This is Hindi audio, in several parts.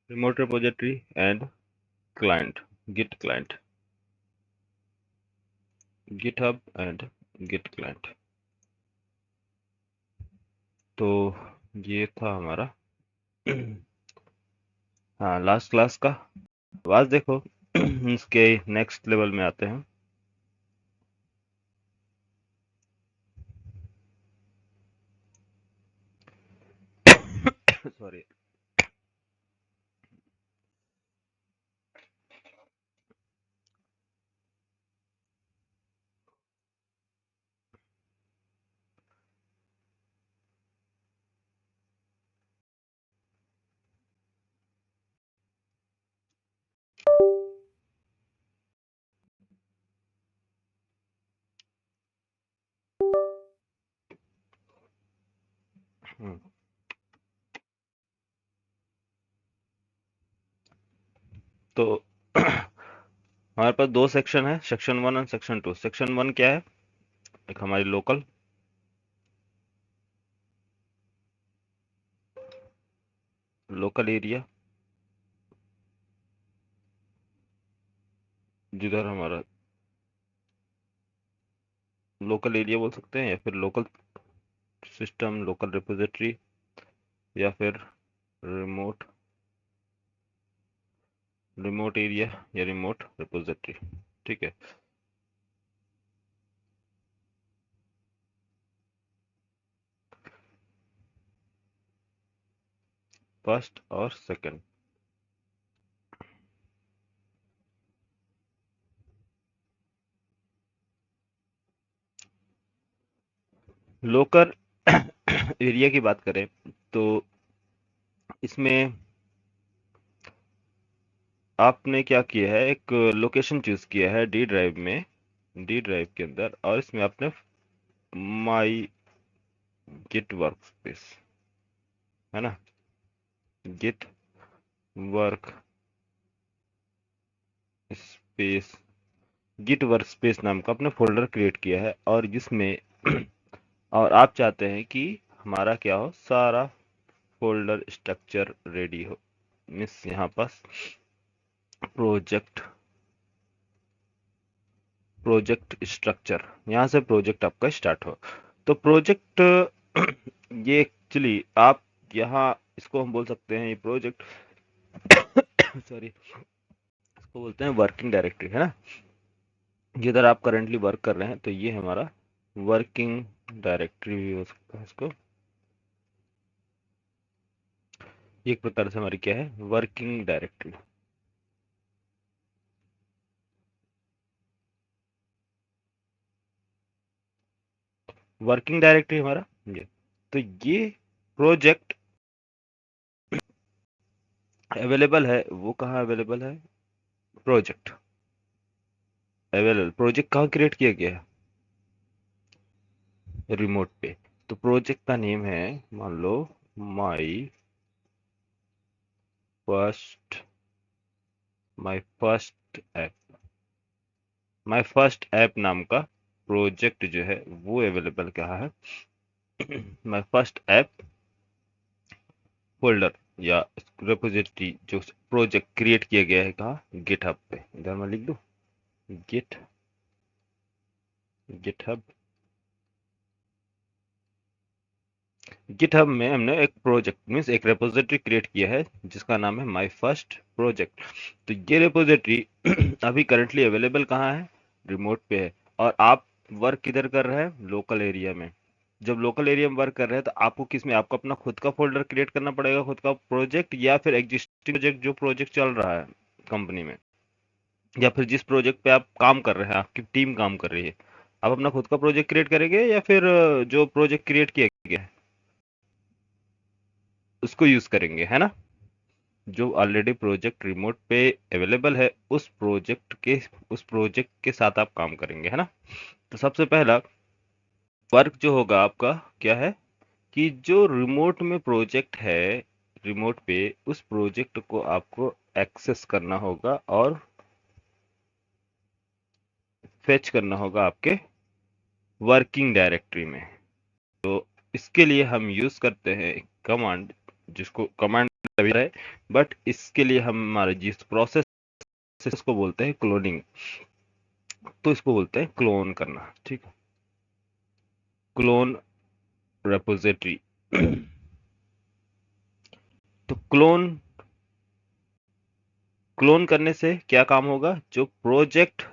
remote repository and client, git client, github and git client। तो ये था हमारा हाँ लास्ट क्लास का। आवाज देखो इसके नेक्स्ट लेवल में आते हैं। सॉरी। तो हमारे पास दो सेक्शन है, सेक्शन 1 और सेक्शन 2। सेक्शन 1 क्या है? एक हमारी लोकल एरिया, जिधर हमारा लोकल एरिया बोल सकते हैं, या फिर लोकल सिस्टम, लोकल रिपोजिटरी, या फिर रिमोट एरिया या रिमोट रिपोजिटरी। ठीक है। फर्स्ट और सेकंड। लोकल एरिया की बात करें तो इसमें आपने क्या किया है, एक लोकेशन चूज किया है डी ड्राइव में, डी ड्राइव के अंदर, और इसमें आपने माई गिट वर्क स्पेस, है ना, git workspace, git workspace नाम का आपने फोल्डर क्रिएट किया है, और जिसमें और आप चाहते हैं कि हमारा क्या हो, सारा फोल्डर स्ट्रक्चर रेडी हो। मीन्स यहाँ पास प्रोजेक्ट स्ट्रक्चर, यहाँ से प्रोजेक्ट आपका स्टार्ट हो। तो प्रोजेक्ट ये एक्चुअली आप यहाँ इसको हम बोल सकते हैं, ये प्रोजेक्ट सॉरी, इसको बोलते हैं वर्किंग डायरेक्टरी, है ना। जिधर आप करेंटली वर्क कर रहे हैं, तो ये हमारा वर्किंग डायरेक्टरी भी हो सकता है। इसको एक प्रकार से हमारी क्या है, वर्किंग डायरेक्टरी। वर्किंग डायरेक्टरी हमारा ये। तो ये प्रोजेक्ट अवेलेबल है, वो कहाँ अवेलेबल है, प्रोजेक्ट अवेलेबल, प्रोजेक्ट कहाँ क्रिएट किया गया है, रिमोट पे। तो प्रोजेक्ट का नेम है, मान लो my first my first app, my first app नाम का प्रोजेक्ट जो है वो अवेलेबल कहाँ है माई फर्स्ट ऐप फोल्डर या रिपोजिटरी जो प्रोजेक्ट क्रिएट किया गया है, कहाँ, गिटहब पे। इधर मैं लिख दूं गिटहब। गिटहब में हमने एक प्रोजेक्ट मीन्स एक रेपोजिटरी क्रिएट किया है जिसका नाम है माय फर्स्ट प्रोजेक्ट। तो ये रेपोजिटरी अभी करंटली अवेलेबल कहाँ है, रिमोट पे है। और आप वर्क किधर कर रहे हैं, लोकल एरिया में। जब लोकल एरिया में वर्क कर रहे हैं तो आपको किसमें, आपको अपना खुद का फोल्डर क्रिएट करना पड़ेगा, खुद का प्रोजेक्ट, या फिर एग्जिस्टिंग प्रोजेक्ट जो प्रोजेक्ट चल रहा है कंपनी में, या फिर जिस प्रोजेक्ट पे आप काम कर रहे हैं, आपकी टीम काम कर रही है, आप अपना खुद का प्रोजेक्ट क्रिएट करेंगे, या फिर जो प्रोजेक्ट क्रिएट किया गया है उसको यूज करेंगे, है ना। जो ऑलरेडी प्रोजेक्ट रिमोट पे अवेलेबल है उस प्रोजेक्ट के साथ आप काम करेंगे, है ना। तो सबसे पहला वर्क जो होगा आपका क्या है, कि जो रिमोट में प्रोजेक्ट है, रिमोट पे उस प्रोजेक्ट को आपको एक्सेस करना होगा और फेच करना होगा आपके वर्किंग डायरेक्टरी में। तो इसके लिए हम यूज करते हैं एक कमांड, जिसको कमांड अभी रहे, बट इसके लिए हम हमारे जिस प्रोसेस को बोलते हैं क्लोनिंग, तो इसको बोलते हैं क्लोन करना। ठीक है, क्लोन रेपोजिटरी। तो क्लोन क्लोन करने से क्या काम होगा, जो प्रोजेक्ट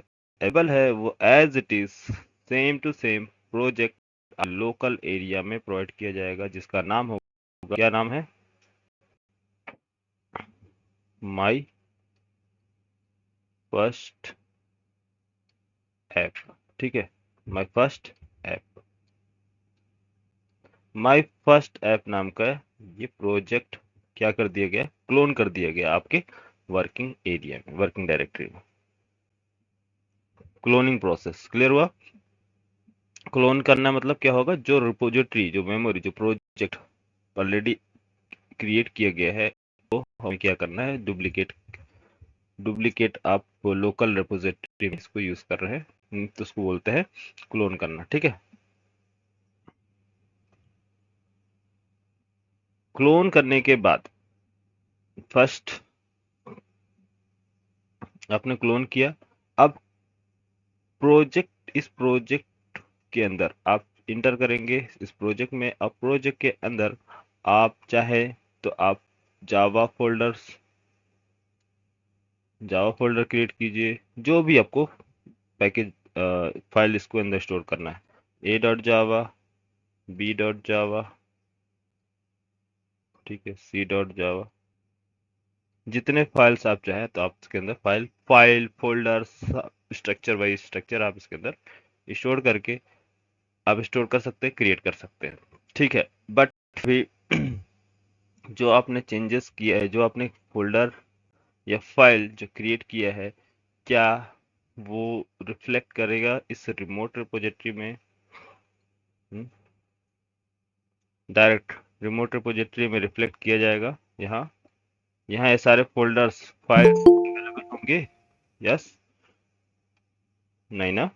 एबल है वो as it is same to same project local area में प्रोवाइड किया जाएगा, जिसका नाम होगा, क्या नाम है, माई फर्स्ट ऐप। ठीक है, my first app, my first app नाम का ये प्रोजेक्ट क्या कर दिया गया, क्लोन कर दिया गया आपके वर्किंग एरिया में, वर्किंग डायरेक्टरी में। क्लोनिंग प्रोसेस क्लियर हुआ। क्लोन करना मतलब क्या होगा, जो रिपोजिटरी, जो मेमोरी, जो प्रोजेक्ट ऑलरेडी क्रिएट किया गया है, वो हमें क्या करना है, डुप्लीकेट डुप्लीकेट आप लोकल रिपोजिटरी में इसको यूज कर रहे हैं, तो उसको बोलते हैं क्लोन करना। ठीक है, क्लोन करने के बाद फर्स्ट आपने क्लोन किया, अब इस प्रोजेक्ट के अंदर आप इंटर करेंगे इस प्रोजेक्ट में। अब प्रोजेक्ट के अंदर आप चाहे तो आप जावा फोल्डर्स जावा फोल्डर क्रिएट कीजिए, जो भी आपको पैकेज फाइल इसको अंदर स्टोर करना है, a.java, b.java, ठीक है, c.java, जितने फाइल्स आप चाहें तो आप इसके अंदर file folders structure wise structure आप इसके अंदर स्टोर करके आप स्टोर कर सकते हैं, क्रिएट कर सकते हैं। ठीक है, बट भी जो आपने चेंजेस किया है, जो आपने फोल्डर या फाइल जो क्रिएट किया है, क्या वो रिफ्लेक्ट करेगा इस रिमोट रिपोजिटरी में? डायरेक्ट रिमोट रिपोजिटरी में रिफ्लेक्ट किया जाएगा। यहाँ यहाँ ये सारे फोल्डर्स फाइल अवेलेबल होंगे? यस, नहीं ना,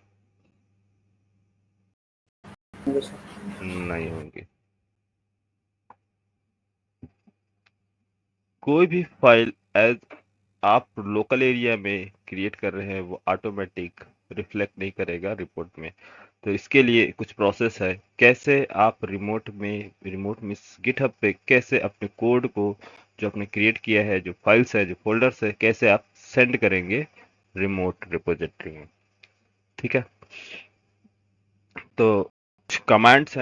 नहीं होंगे। कोई भी फाइल एज आप लोकल एरिया में क्रिएट कर रहे हैं वो ऑटोमेटिक रिफ्लेक्ट नहीं करेगा रिपोर्ट में। तो इसके लिए कुछ प्रोसेस है, कैसे आप रिमोट में गिटहब पे कैसे अपने कोड को जो आपने क्रिएट किया है, जो फाइल्स है, जो फोल्डर्स है, कैसे आप सेंड करेंगे रिमोट रिपोजिटरी में। ठीक है, तो कुछ कमांड्स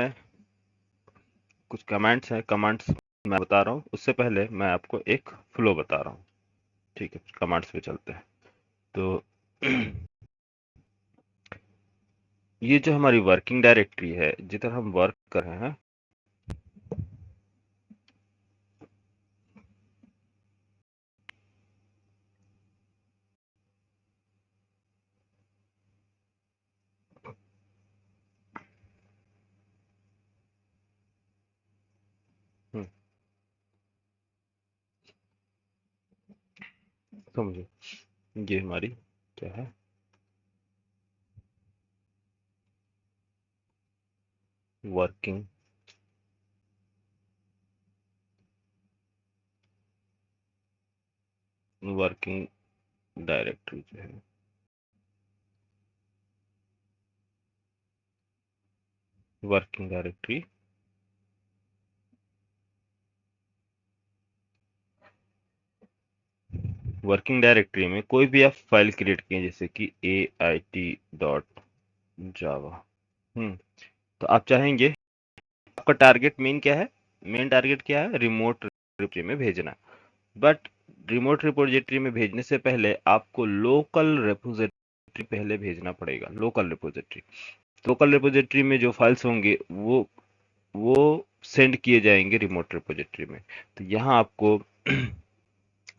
मैं बता रहा हूँ, उससे पहले मैं आपको एक फ्लो बता रहा हूँ। ठीक है, कमांड्स पे चलते हैं। तो ये जो हमारी वर्किंग डायरेक्टरी है, जिधर हम वर्क कर रहे हैं, हम्म, समझो, ये हमारी क्या है, वर्किंग वर्किंग डायरेक्टरी जो है, वर्किंग डायरेक्टरी। वर्किंग डायरेक्टरी में कोई भी आप फाइल क्रिएट किए, जैसे कि ait.java, तो आप चाहेंगे, आपका टारगेट मेन क्या है, मेन टारगेट क्या है, रिमोट रिपोजिटरी में भेजना। बट रिमोट रिपोजिटरी में भेजने से पहले आपको लोकल रिपोजिटरी पहले भेजना पड़ेगा। लोकल रिपोजिटरी में जो फाइल्स होंगे वो सेंड किए जाएंगे रिमोट रिपोजिटरी में। तो यहाँ आपको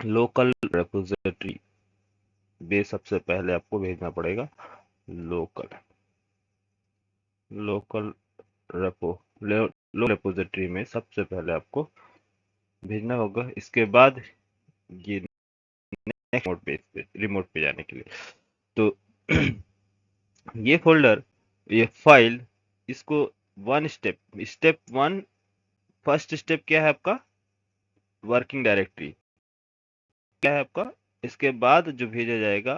लोकल रिपोजिटरी बेस सबसे पहले आपको भेजना पड़ेगा। Local local repo local repository में सबसे पहले आपको भेजना होगा। इसके बाद ये नेक्स्ट बेस पे रिमोट पे जाने के लिए, तो ये फोल्डर, ये फाइल, इसको one step step one first step क्या है आपका, वर्किंग डायरेक्टरी क्या है आपका। इसके बाद जो भेजा जाएगा,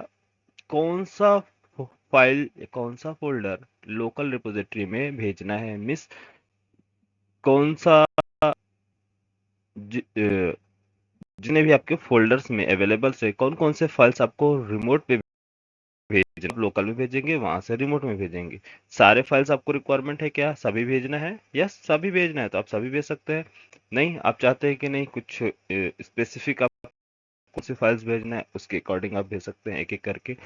कौन सा फाइल, कौन सा फोल्डर लोकल रिपोजिटरी में भेजना है, मिस कौन सा जितने भी आपके फोल्डर्स में अवेलेबल से कौन कौन से फाइल्स आपको रिमोट पे भेजना, लोकल में भेजेंगे, वहां से रिमोट में भेजेंगे। सारे फाइल्स आपको रिक्वायरमेंट है क्या, सभी भेजना है? यस, सभी भेजना है तो आप सभी भेज सकते हैं। नहीं, आप चाहते हैं कि नहीं कुछ स्पेसिफिक आप कौन सी फाइल्स भेजना है, उसके अकॉर्डिंग आप भेज सकते हैं एक एक करके।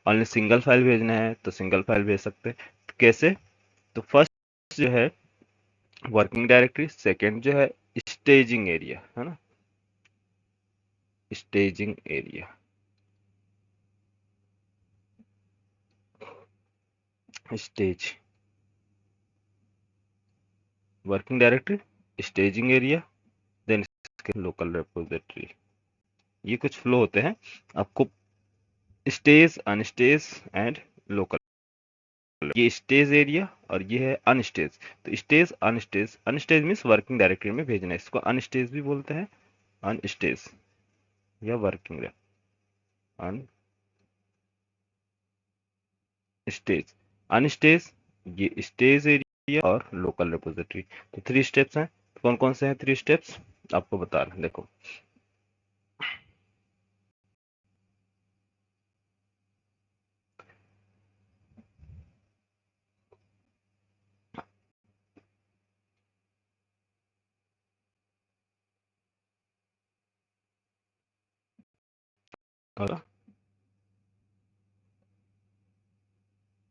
ओनली सिंगल फाइल भेजना है तो सिंगल फाइल भेज सकते हैं। तो कैसे? तो फर्स्ट जो है वर्किंग डायरेक्टरी, सेकेंड जो है स्टेजिंग एरिया, है ना, staging area, stage, working directory, staging area, then local repository. ये कुछ फ्लो होते हैं आपको, स्टेज, अनस्टेज एंड लोकल। ये स्टेज एरिया और ये है अनस्टेज। तो stage, unstage, unstage means working directory में भेजना है, इसको अनस्टेज भी बोलते हैं, अनस्टेज या वर्किंग अनस्टेज, अनस्टेज, ये स्टेज एरिया और लोकल रिपोजिटरी। तो 3 स्टेप्स हैं। कौन कौन से हैं 3 स्टेप्स आपको बता रहे हैं, देखो।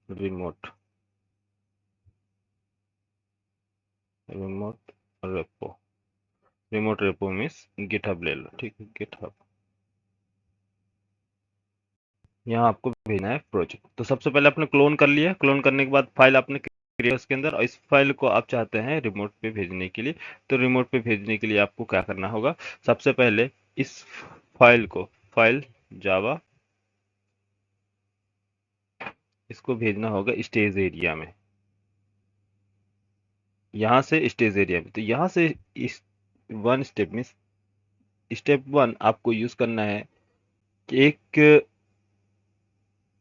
Remote, remote repo, remote repo means GitHub ले लो, ठीक है, गिटहब। यहाँ आपको भेजना है प्रोजेक्ट। तो सबसे पहले आपने क्लोन कर लिया, क्लोन करने के बाद फाइल आपने क्रिएट उसके अंदर, और इस फाइल को आप चाहते हैं रिमोट पे भेजने के लिए। तो रिमोट पे भेजने के लिए आपको क्या करना होगा, सबसे पहले इस फाइल को, फाइल जावा, इसको भेजना होगा स्टेज एरिया में, यहाँ से स्टेज एरिया में। तो यहाँ से इस वन स्टेप में, स्टेप वन आपको यूज करना है कि एक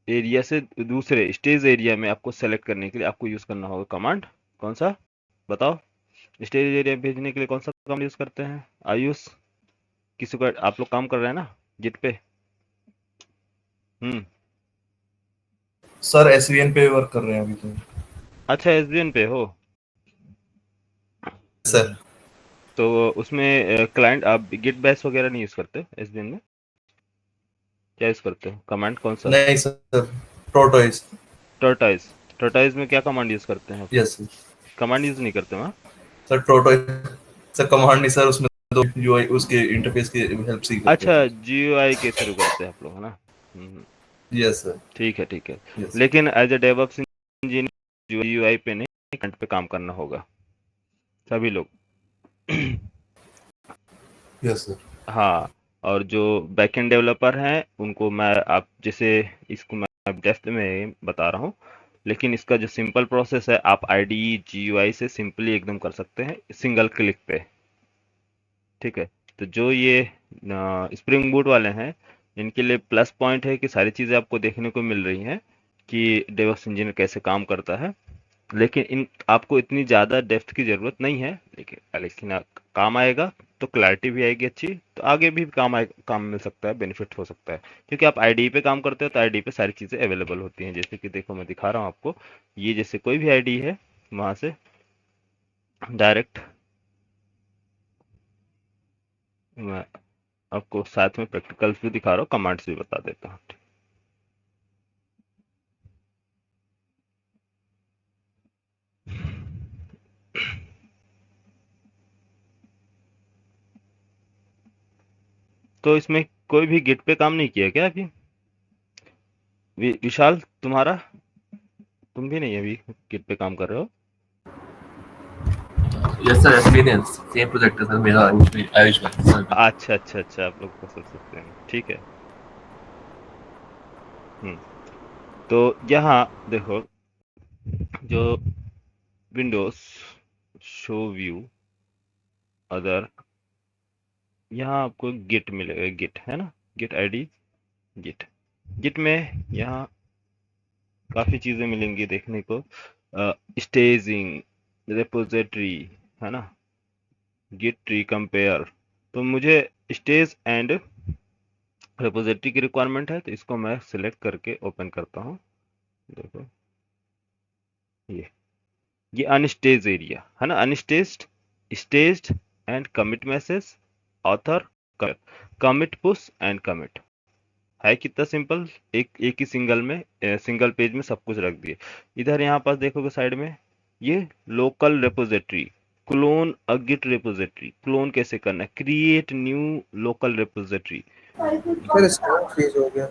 एरिया से दूसरे स्टेज एरिया में आपको सेलेक्ट करने के लिए आपको यूज करना होगा कमांड। कौन सा बताओ? स्टेज एरिया भेजने के लिए कौन सा कमांड यूज करते हैं आयुष? किसी को, आप लोग काम कर रहे हैं ना गिट पे? हम्म। सर एसवीएन पे वर्क कर रहे हैं अभी तो। अच्छा, एसबीएन पे हो। सर तो उसमें क्लाइंट आप गिट बैश वगैरह नहीं यूज करते एसबीएन में? क्या यूज करते हो, कमांड कौन सा? नहीं सर, प्रोटोइस। टर्टाइज। टर्टाइज में क्या कमांड यूज करते हैं आप? Yes sir. कमांड यूज नहीं करते वहाँ? सर प्रोटोइस सर कमांड नहीं सर, उसमें दो यूआई उसके इंटरफेस की हेल्प से ही करते अच्छा, हैं जीयूआई के थ्रू करते हैं आप लोग, है ना? Yes sir. ठीक है, ठीक है। यस लेकिन as a DevOps engineer GUI पे नहीं, फ्रंट पे काम करना होगा सभी लोग। Yes sir. हाँ, और जो बैकएंड डेवलपर हैं उनको मैं, आप जैसे, इसको मैं डेप्थ में बता रहा हूँ, लेकिन इसका जो सिंपल प्रोसेस है आप आईडीई जीयूआई से सिंपली एकदम कर सकते हैं सिंगल क्लिक पे। ठीक है। तो जो ये स्प्रिंग बूट वाले हैं, इनके लिए प्लस पॉइंट है कि सारी चीज़ें आपको देखने को मिल रही हैं कि डेवऑप्स इंजीनियर कैसे काम करता है। लेकिन इन आपको इतनी ज़्यादा डेप्थ की ज़रूरत नहीं है, लेकिन काम आएगा तो क्लैरिटी भी आएगी अच्छी, तो आगे भी काम मिल सकता है, बेनिफिट हो सकता है। क्योंकि आप आईडी पे काम करते हो तो आईडी पे सारी चीज़ें अवेलेबल होती हैं, जैसे कि देखो मैं दिखा रहा हूँ आपको, ये जैसे कोई भी आईडी है वहाँ से डायरेक्ट मैं आपको साथ में प्रैक्टिकल्स भी दिखा रहा हूँ, कमांड्स भी बता देता हूँ। तो इसमें कोई भी गिट पे काम नहीं किया क्या अभी? विशाल, तुम्हारा, तुम भी नहीं अभी गिट पे काम कर रहे हो? Yes sir, experience same project है सर मेरा, आयुष भाई सर भी। अच्छा, अच्छा, अच्छा, आप लोग कर सकते हैं, ठीक है। हम्म। तो यहाँ देखो, जो विंडोज शो व्यू अदर यहाँ आपको गिट मिलेगा, गिट है ना, गिट आईडी, गिट। गिट में यहाँ काफ़ी चीज़ें मिलेंगी देखने को, स्टेजिंग, रिपोजिटरी, है ना, गिट ट्री कंपेयर। तो मुझे स्टेज एंड रिपोजिटरी की रिक्वायरमेंट है, तो इसको मैं सिलेक्ट करके ओपन करता हूँ। देखो ये अनस्टेज एरिया है ना, unstaged, staged and commit message, author, commit push and commit. है कितना सिंपल, एक ही सिंगल में, सिंगल पेज में सब कुछ रख दिए। इधर यहाँ पास देखोगे साइड में ये local repository, clone a git repository. Clone कैसे करना है, create new local repository. Sir screen freeze हो गया।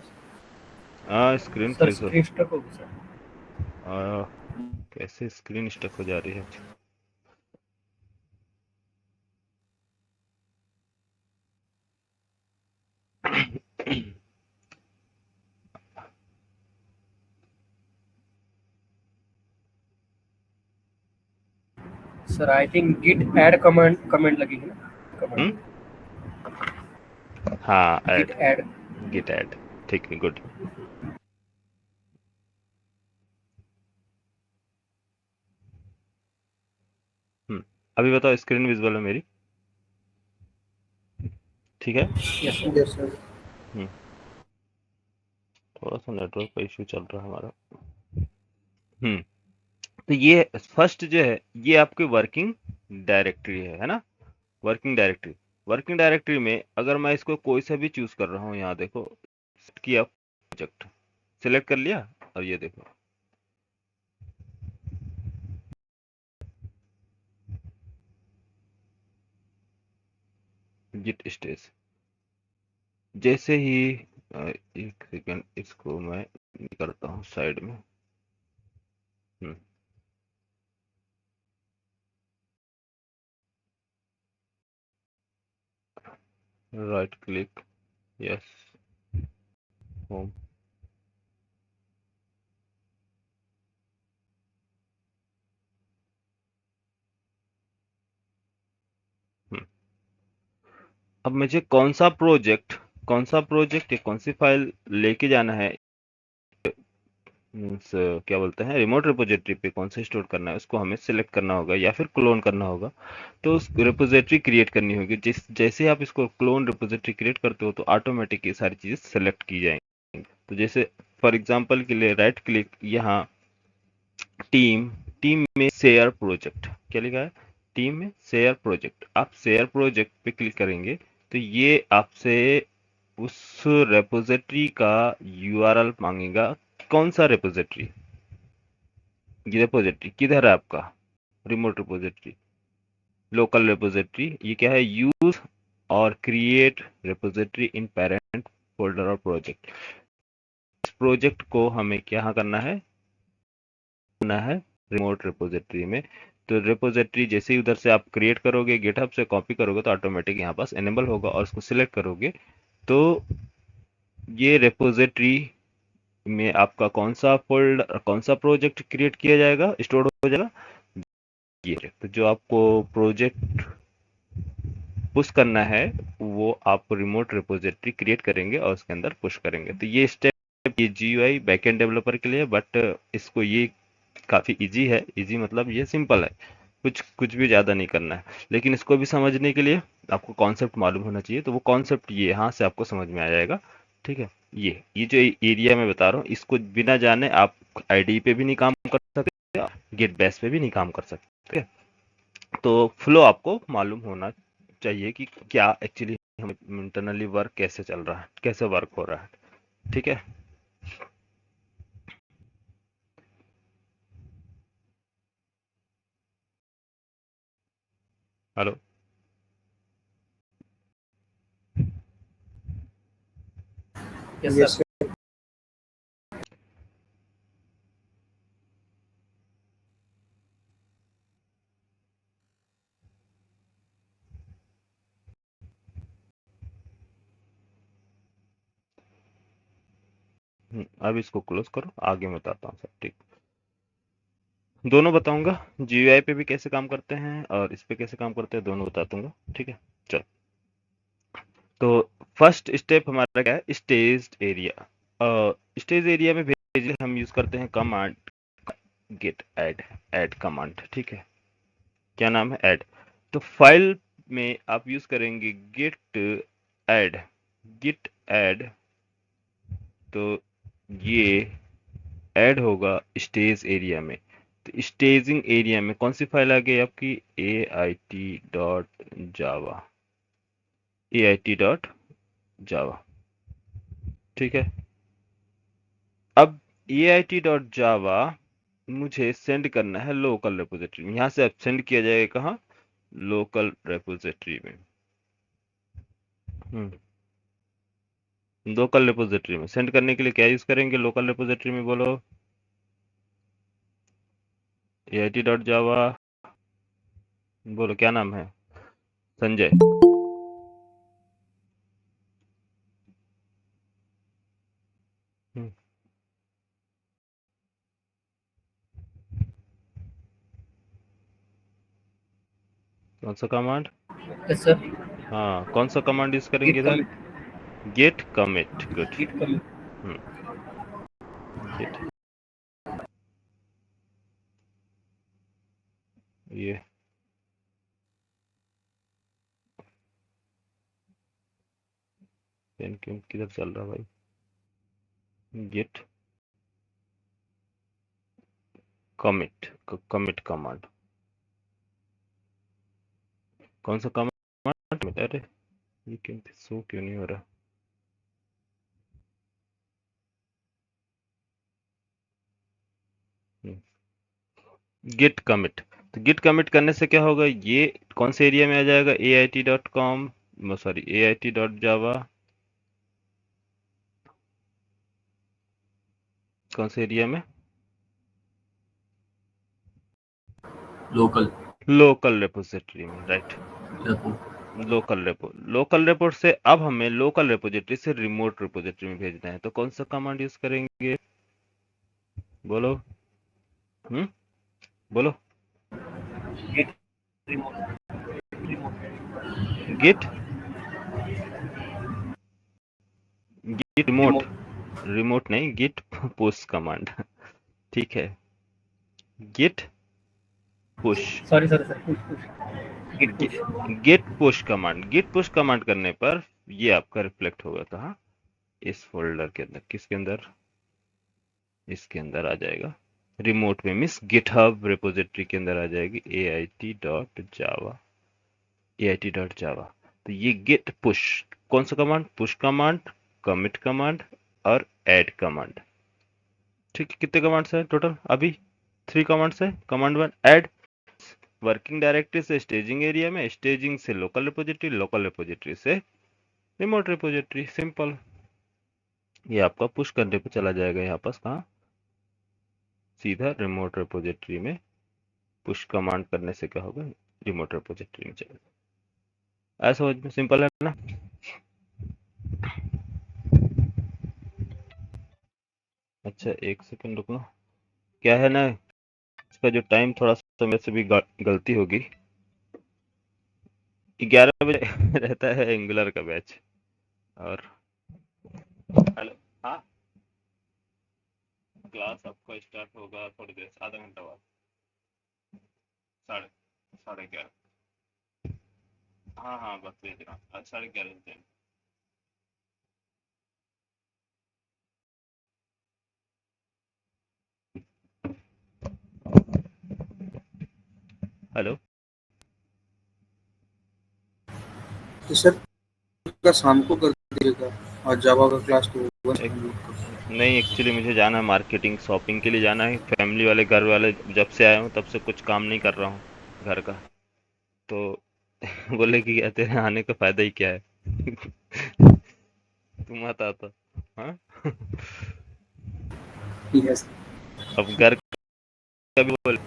स्क्रीन सर फ्रीज हो, स्क्रीन स्टक हो गई सर। आ, कैसे स्क्रीन स्टक हो जा रही है। Sir I think git add comment लगेगी ना, कमेंट हाँ git add, add. Git add, ठीक है, गुड। अभी बताओ स्क्रीन विजुअल है मेरी, ठीक है। Yes yes sir. थोड़ा सा नेटवर्क का इश्यू चल रहा है हमारा। तो ये फर्स्ट जो है ये आपकी वर्किंग डायरेक्टरी है ना, वर्किंग डायरेक्टरी। वर्किंग डायरेक्टरी में अगर मैं इसको कोई सा भी चूज कर रहा हूँ, यहाँ देखो किया, प्रोजेक्ट सिलेक्ट कर लिया, और ये देखो गिट स्टेज। जैसे ही एक सेकंड, इसको मैं करता हूँ साइड में। राइट क्लिक, यस, होम, अब मुझे कौन सा प्रोजेक्ट या कौन सी फाइल लेके जाना है, मीन्स क्या बोलते हैं, रिमोट रिपोजिटरी पे कौन सा स्टोर करना है, उसको हमें सिलेक्ट करना होगा या फिर क्लोन करना होगा। तो उस रिपोजिटरी क्रिएट करनी होगी। जैसे आप इसको क्लोन रिपोजिटरी क्रिएट करते हो तो ऑटोमेटिक ये सारी चीज़ें सेलेक्ट की जाएंगी। तो जैसे फॉर एग्जांपल के लिए राइट क्लिक, यहाँ टीम, टीम में शेयर प्रोजेक्ट, क्या लिखा है, टीम में शेयर प्रोजेक्ट। आप शेयर प्रोजेक्ट पे क्लिक करेंगे तो ये आपसे उस रेपोजिटरी का यूआरएल मांगेगा। कौन सा रेपोजिटरी, ये रेपोजिटरी किधर है आपका, रिमोट रिपोजिटरी, लोकल रिपोजिटरी। ये क्या है, यूज और क्रिएट रिपोजिटरी इन पेरेंट फोल्डर और प्रोजेक्ट। इस प्रोजेक्ट को हमें क्या करना है रिमोट रिपोजिटरी में। तो रिपोजिटरी जैसे ही उधर से आप क्रिएट करोगे, गिटहब से कॉपी करोगे तो ऑटोमेटिक यहाँ पास एनेबल होगा, और उसको सिलेक्ट करोगे तो ये रिपोजिटरी में आपका कौन सा फोल्डर, कौन सा प्रोजेक्ट क्रिएट किया जाएगा, स्टोर हो जाएगा, ये। तो जो आपको प्रोजेक्ट पुश करना है वो आप रिमोट रिपोजिटरी क्रिएट करेंगे और उसके अंदर पुश करेंगे। तो ये स्टेप, ये जीयूआई बैकएंड डेवलपर के लिए, बट इसको ये काफ़ी इजी है। इजी मतलब ये सिंपल है, कुछ कुछ भी ज़्यादा नहीं करना है। लेकिन इसको भी समझने के लिए आपको कॉन्सेप्ट मालूम होना चाहिए, तो वो कॉन्सेप्ट ये यहाँ से आपको समझ में आ जाएगा, ठीक है। ये जो एरिया मैं बता रहा हूँ, इसको बिना जाने आप आईडी पे भी नहीं काम कर सकते, गिट बेस पे भी नहीं काम कर सकते, ठीक है। तो फ्लो आपको मालूम होना चाहिए कि क्या एक्चुअली हम इंटरनली वर्क कैसे चल रहा है, कैसे वर्क हो रहा है, ठीक है। Hello, yes yes sir. अब इसको क्लोज करो, आगे मैं बताता हूँ सब, ठीक। दोनों बताऊंगा, जीयूआई पे भी कैसे काम करते हैं और इस पे कैसे काम करते हैं, दोनों बता दूंगा, ठीक है। चलो, तो फर्स्ट स्टेप हमारा क्या है, स्टेज एरिया। स्टेज एरिया में भेजने हम यूज करते हैं कमांड गेट ऐड कमांड, ठीक है। क्या नाम है, ऐड। तो फाइल में आप यूज करेंगे गिट ऐड। तो ये ऐड होगा स्टेज एरिया में। तो स्टेजिंग एरिया में कौन सी फाइल आ गई आपकी, ait.java, ait.java, ठीक है। अब ait.java मुझे सेंड करना है लोकल रेपोजिटरी में। यहाँ से अब सेंड किया जाएगा कहाँ, लोकल रेपोजिटरी में। लोकल रेपोजिटरी में सेंड करने के लिए क्या यूज करेंगे लोकल रेपोजिटरी में, बोलो। ait.java, बोलो क्या नाम है, संजय। हम्म, कौन सा कमांड, यस सर। हाँ कौन सा कमांड यूज करेंगे गिट इधर, commit. Git commit, good. Git commit. Git, ये पेन क्यों किधर चल रहा भाई, गेट कमिट कमांड, कौन सा कमांड, अरे ये क्यों शो क्यों नहीं हो रहा, गिट कमिट। तो गिट कमिट करने से क्या होगा, ये कौन से एरिया में आ जाएगा, ait.com, सॉरी ait.java, कौन से एरिया में, लोकल रेपोजिटरी में, राइट। लोकल रेपो से अब हमें लोकल रेपोजिटरी से रिमोट रेपोजिटरी में भेजना है। तो कौन सा कमांड यूज करेंगे, बोलो। बोलो, git remote. Git remote, remote नहीं, गिट पुश कमांड, ठीक है। Git push, sorry sir sir, push git push. Git push command करने पर ये आपका रिफ्लेक्ट होगा कहाँ, इस फोल्डर के अंदर, किसके अंदर, इसके अंदर आ जाएगा, रिमोट में मीन्स गिटहब रिपोजिटरी के अंदर आ जाएगी ait.java। तो ये गिट पुश, कौन सा command, push command, commit command और ऐड कमांड, ठीक है। कितने कमांड्स है टोटल अभी, 3 कमांड्स है। कमांड 1 ऐड, वर्किंग डायरेक्टरी से स्टेजिंग एरिया में, स्टेजिंग से लोकल रिपोजिटरी, लोकल रिपोजिटरी से रिमोट रिपोजिटरी, सिंपल। ये आपका पुश करने पे चला जाएगा यहाँ पास कहाँ, सीधा रिमोट रिपोजिटरी में। पुश कमांड करने से क्या होगा, रिमोट रिपोजिटरी में चलेगा। ऐसा समझ में सिंपल है ना। अच्छा एक सेकंड रुकना, क्या है ना, इसका जो टाइम थोड़ा सा मेरे से भी गलती होगी। 11 बजे रहता है एंगुलर का बैच। और हेलो, हाँ क्लास आपका स्टार्ट होगा थोड़ी देर, आधा घंटा बाद, साढ़े साढ़े 11। हाँ हाँ बस भेज रहा हूँ, आज 11:30 बजे। हेलो, तो सर का शाम को कर दीजिएगा, और जावा का क्लास तो बस एक, हम लोग का। नहीं एक्चुअली मुझे जाना है मार्केटिंग शॉपिंग के लिए जाना है। फैमिली वाले घर वाले जब से आया हूँ तब से कुछ काम नहीं कर रहा हूँ घर का। तो बोले कि क्या तेरे आने का फायदा ही क्या है तुम मत आता। हाँ यस। अब घर का भी बोले,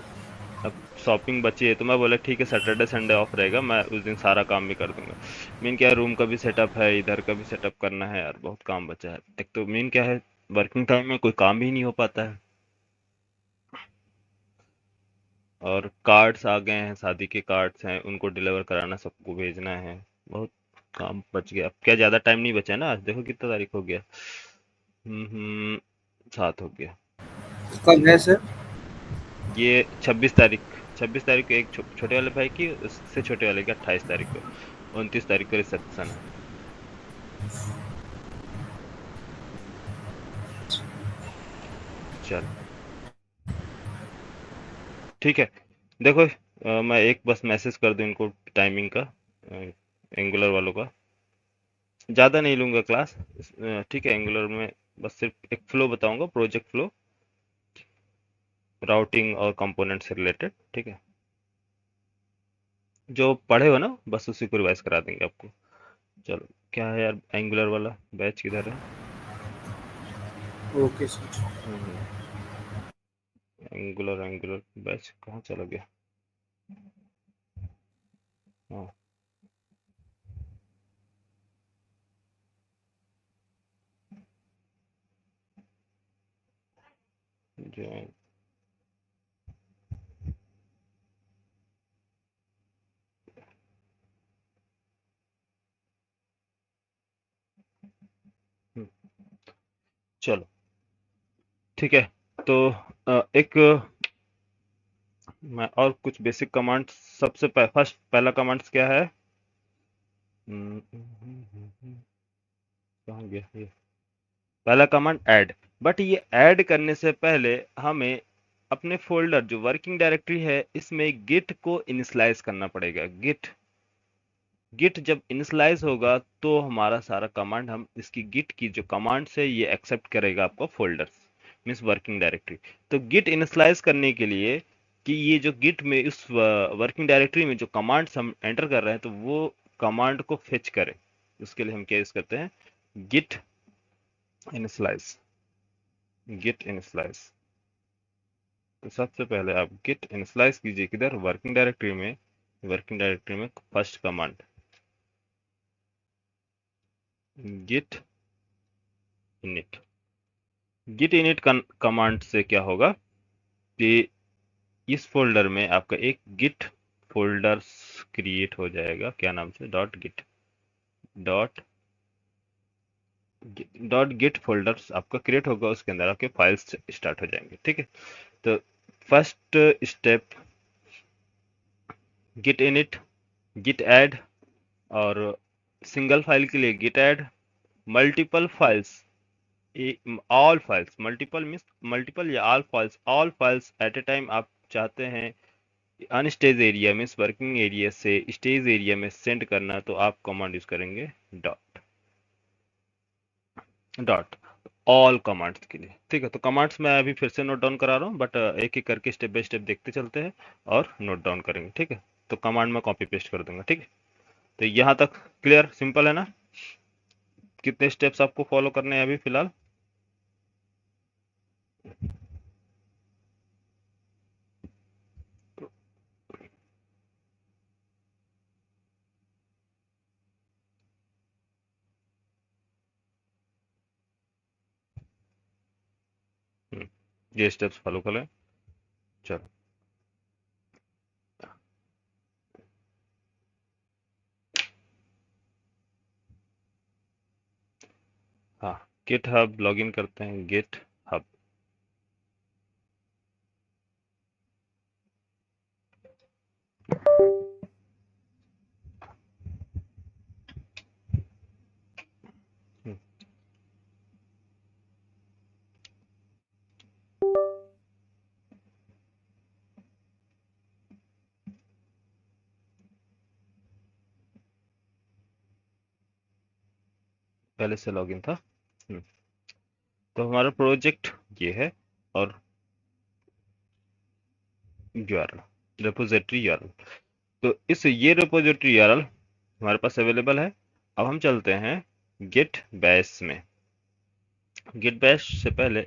अब शॉपिंग बची है तो मैं बोला ठीक है सैटरडे संडे ऑफ रहेगा, मैं उस दिन सारा काम भी कर दूंगा। मेन क्या है, रूम का भी सेटअप है, इधर का भी सेटअप करना है यार, बहुत काम बचा है। एक तो मेन क्या है, वर्किंग टाइम में कोई काम ही नहीं हो पाता है। और कार्ड्स आ गए हैं, शादी के कार्ड्स हैं, उनको डिलीवर कराना, सबको भेजना है, बहुत काम बच गया। अब क्या ज्यादा टाइम नहीं बचा है ना, आज देखो कितना तारीख हो गया। 7 हो गया। कब है सर? ये 26 तारीख, 26 तारीख को एक छोटे वाले भाई की, उससे छोटे वाले की 28 तारीख को, 29 तारीख को रिसेप्शन है। चलो ठीक है। देखो मैं एक बस मैसेज कर दूं इनको टाइमिंग का, एंगुलर वालों का। ज़्यादा नहीं लूंगा क्लास, ठीक है। एंगुलर में बस सिर्फ एक फ्लो बताऊंगा, प्रोजेक्ट फ्लो, राउटिंग और कंपोनेंट से रिलेटेड, ठीक है। जो पढ़े हो ना बस उसी को रिवाइज करा देंगे आपको। चलो, क्या है यार, एंगुलर वाला बैच किधर है? Okay sir. Angular angular batch कहाँ चला गया? हाँ, जो हम्म, चलो ठीक है। तो एक मैं और कुछ बेसिक कमांड्स, सबसे फर्स्ट पहला कमांड्स क्या है? कहाँ गया ये? पहला कमांड ऐड। बट ये ऐड करने से पहले हमें अपने फोल्डर जो वर्किंग डायरेक्टरी है इसमें गिट को इनिशियलाइज करना पड़ेगा। गिट गिट जब इनिशियलाइज होगा तो हमारा सारा कमांड, हम इसकी गिट की जो कमांड है ये एक्सेप्ट करेगा आपका फोल्डर्स, मीन्स वर्किंग डायरेक्टरी। तो गिट इनिशियलाइज करने के लिए कि ये जो गिट में इस वर्किंग डायरेक्टरी में जो कमांड्स हम एंटर कर रहे हैं तो वो कमांड को फेच करे, उसके लिए हम क्या यूज करते हैं? Git initialise. Git initialise. तो सबसे पहले आप गिट इनिशियलाइज कीजिए किधर? वर्किंग डायरेक्टरी में। वर्किंग डायरेक्टरी में first command git init. Git init command से क्या होगा कि इस फोल्डर में आपका एक गिट फोल्डर क्रिएट हो जाएगा। क्या नाम से? Dot git. Dot dot git folders आपका क्रिएट होगा, उसके अंदर आपके फाइल्स स्टार्ट हो जाएंगे, ठीक है। तो first step git init, git add, और सिंगल फाइल के लिए git add, multiple files, all files, multiple means multiple या all files at a time आप चाहते हैं unstage area means working area से स्टेज एरिया में सेंड करना, तो आप कमांड यूज करेंगे डॉट। डॉट ऑल कमांड्स के लिए, ठीक है। तो कमांड्स मैं अभी फिर से नोट डाउन करा रहा हूँ, बट एक एक करके स्टेप बाय स्टेप देखते चलते हैं और नोट डाउन करेंगे, ठीक है। तो कमांड में कॉपी पेस्ट कर दूंगा, ठीक है। तो यहाँ तक क्लियर, सिंपल है ना? कितने स्टेप्स आपको फॉलो करने हैं अभी फिलहाल? ये स्टेप्स फॉलो कर लें। चलो, हाँ, गिट हब लॉगिन करते हैं। गिट हब, पहले से लॉगिन था। हम्म, तो हमारा प्रोजेक्ट ये है, और यूआरएल रिपोजिटरी यूआरएल। तो इस ये रिपोजिटरी यूआरएल हमारे पास अवेलेबल है। अब हम चलते हैं गिट बैश में। गिट बैश से पहले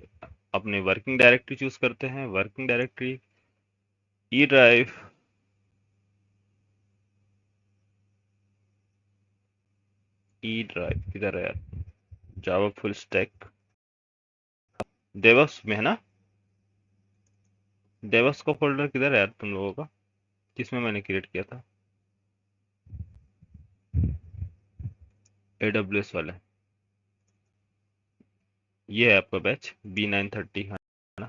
अपने वर्किंग डायरेक्टरी चूज करते हैं। Working directory E drive, E drive किधर है यार? जावा फुल स्टैक डेवॉप्स में है ना? डेवॉप्स का फोल्डर किधर है यार तुम लोगों का, जिसमें मैंने क्रिएट किया था? AWS वाले, ये है आपका बैच B930 है ना,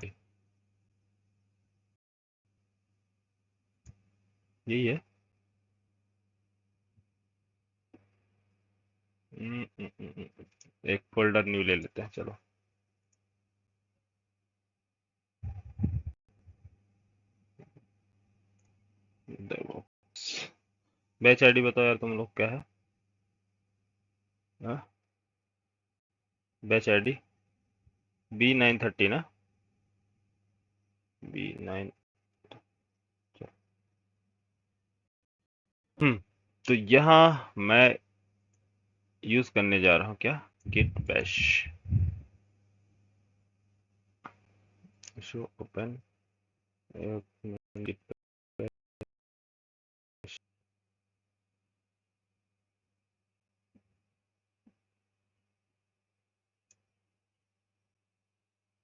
यही है। एक फोल्डर न्यू ले लेते हैं, चलो। बैच आईडी बताओ यार तुम लोग, क्या है? बैच आईडी B930 ना, B9। तो यहाँ मैं यूज करने जा रहा हूँ क्या, git bash. Show open git bash,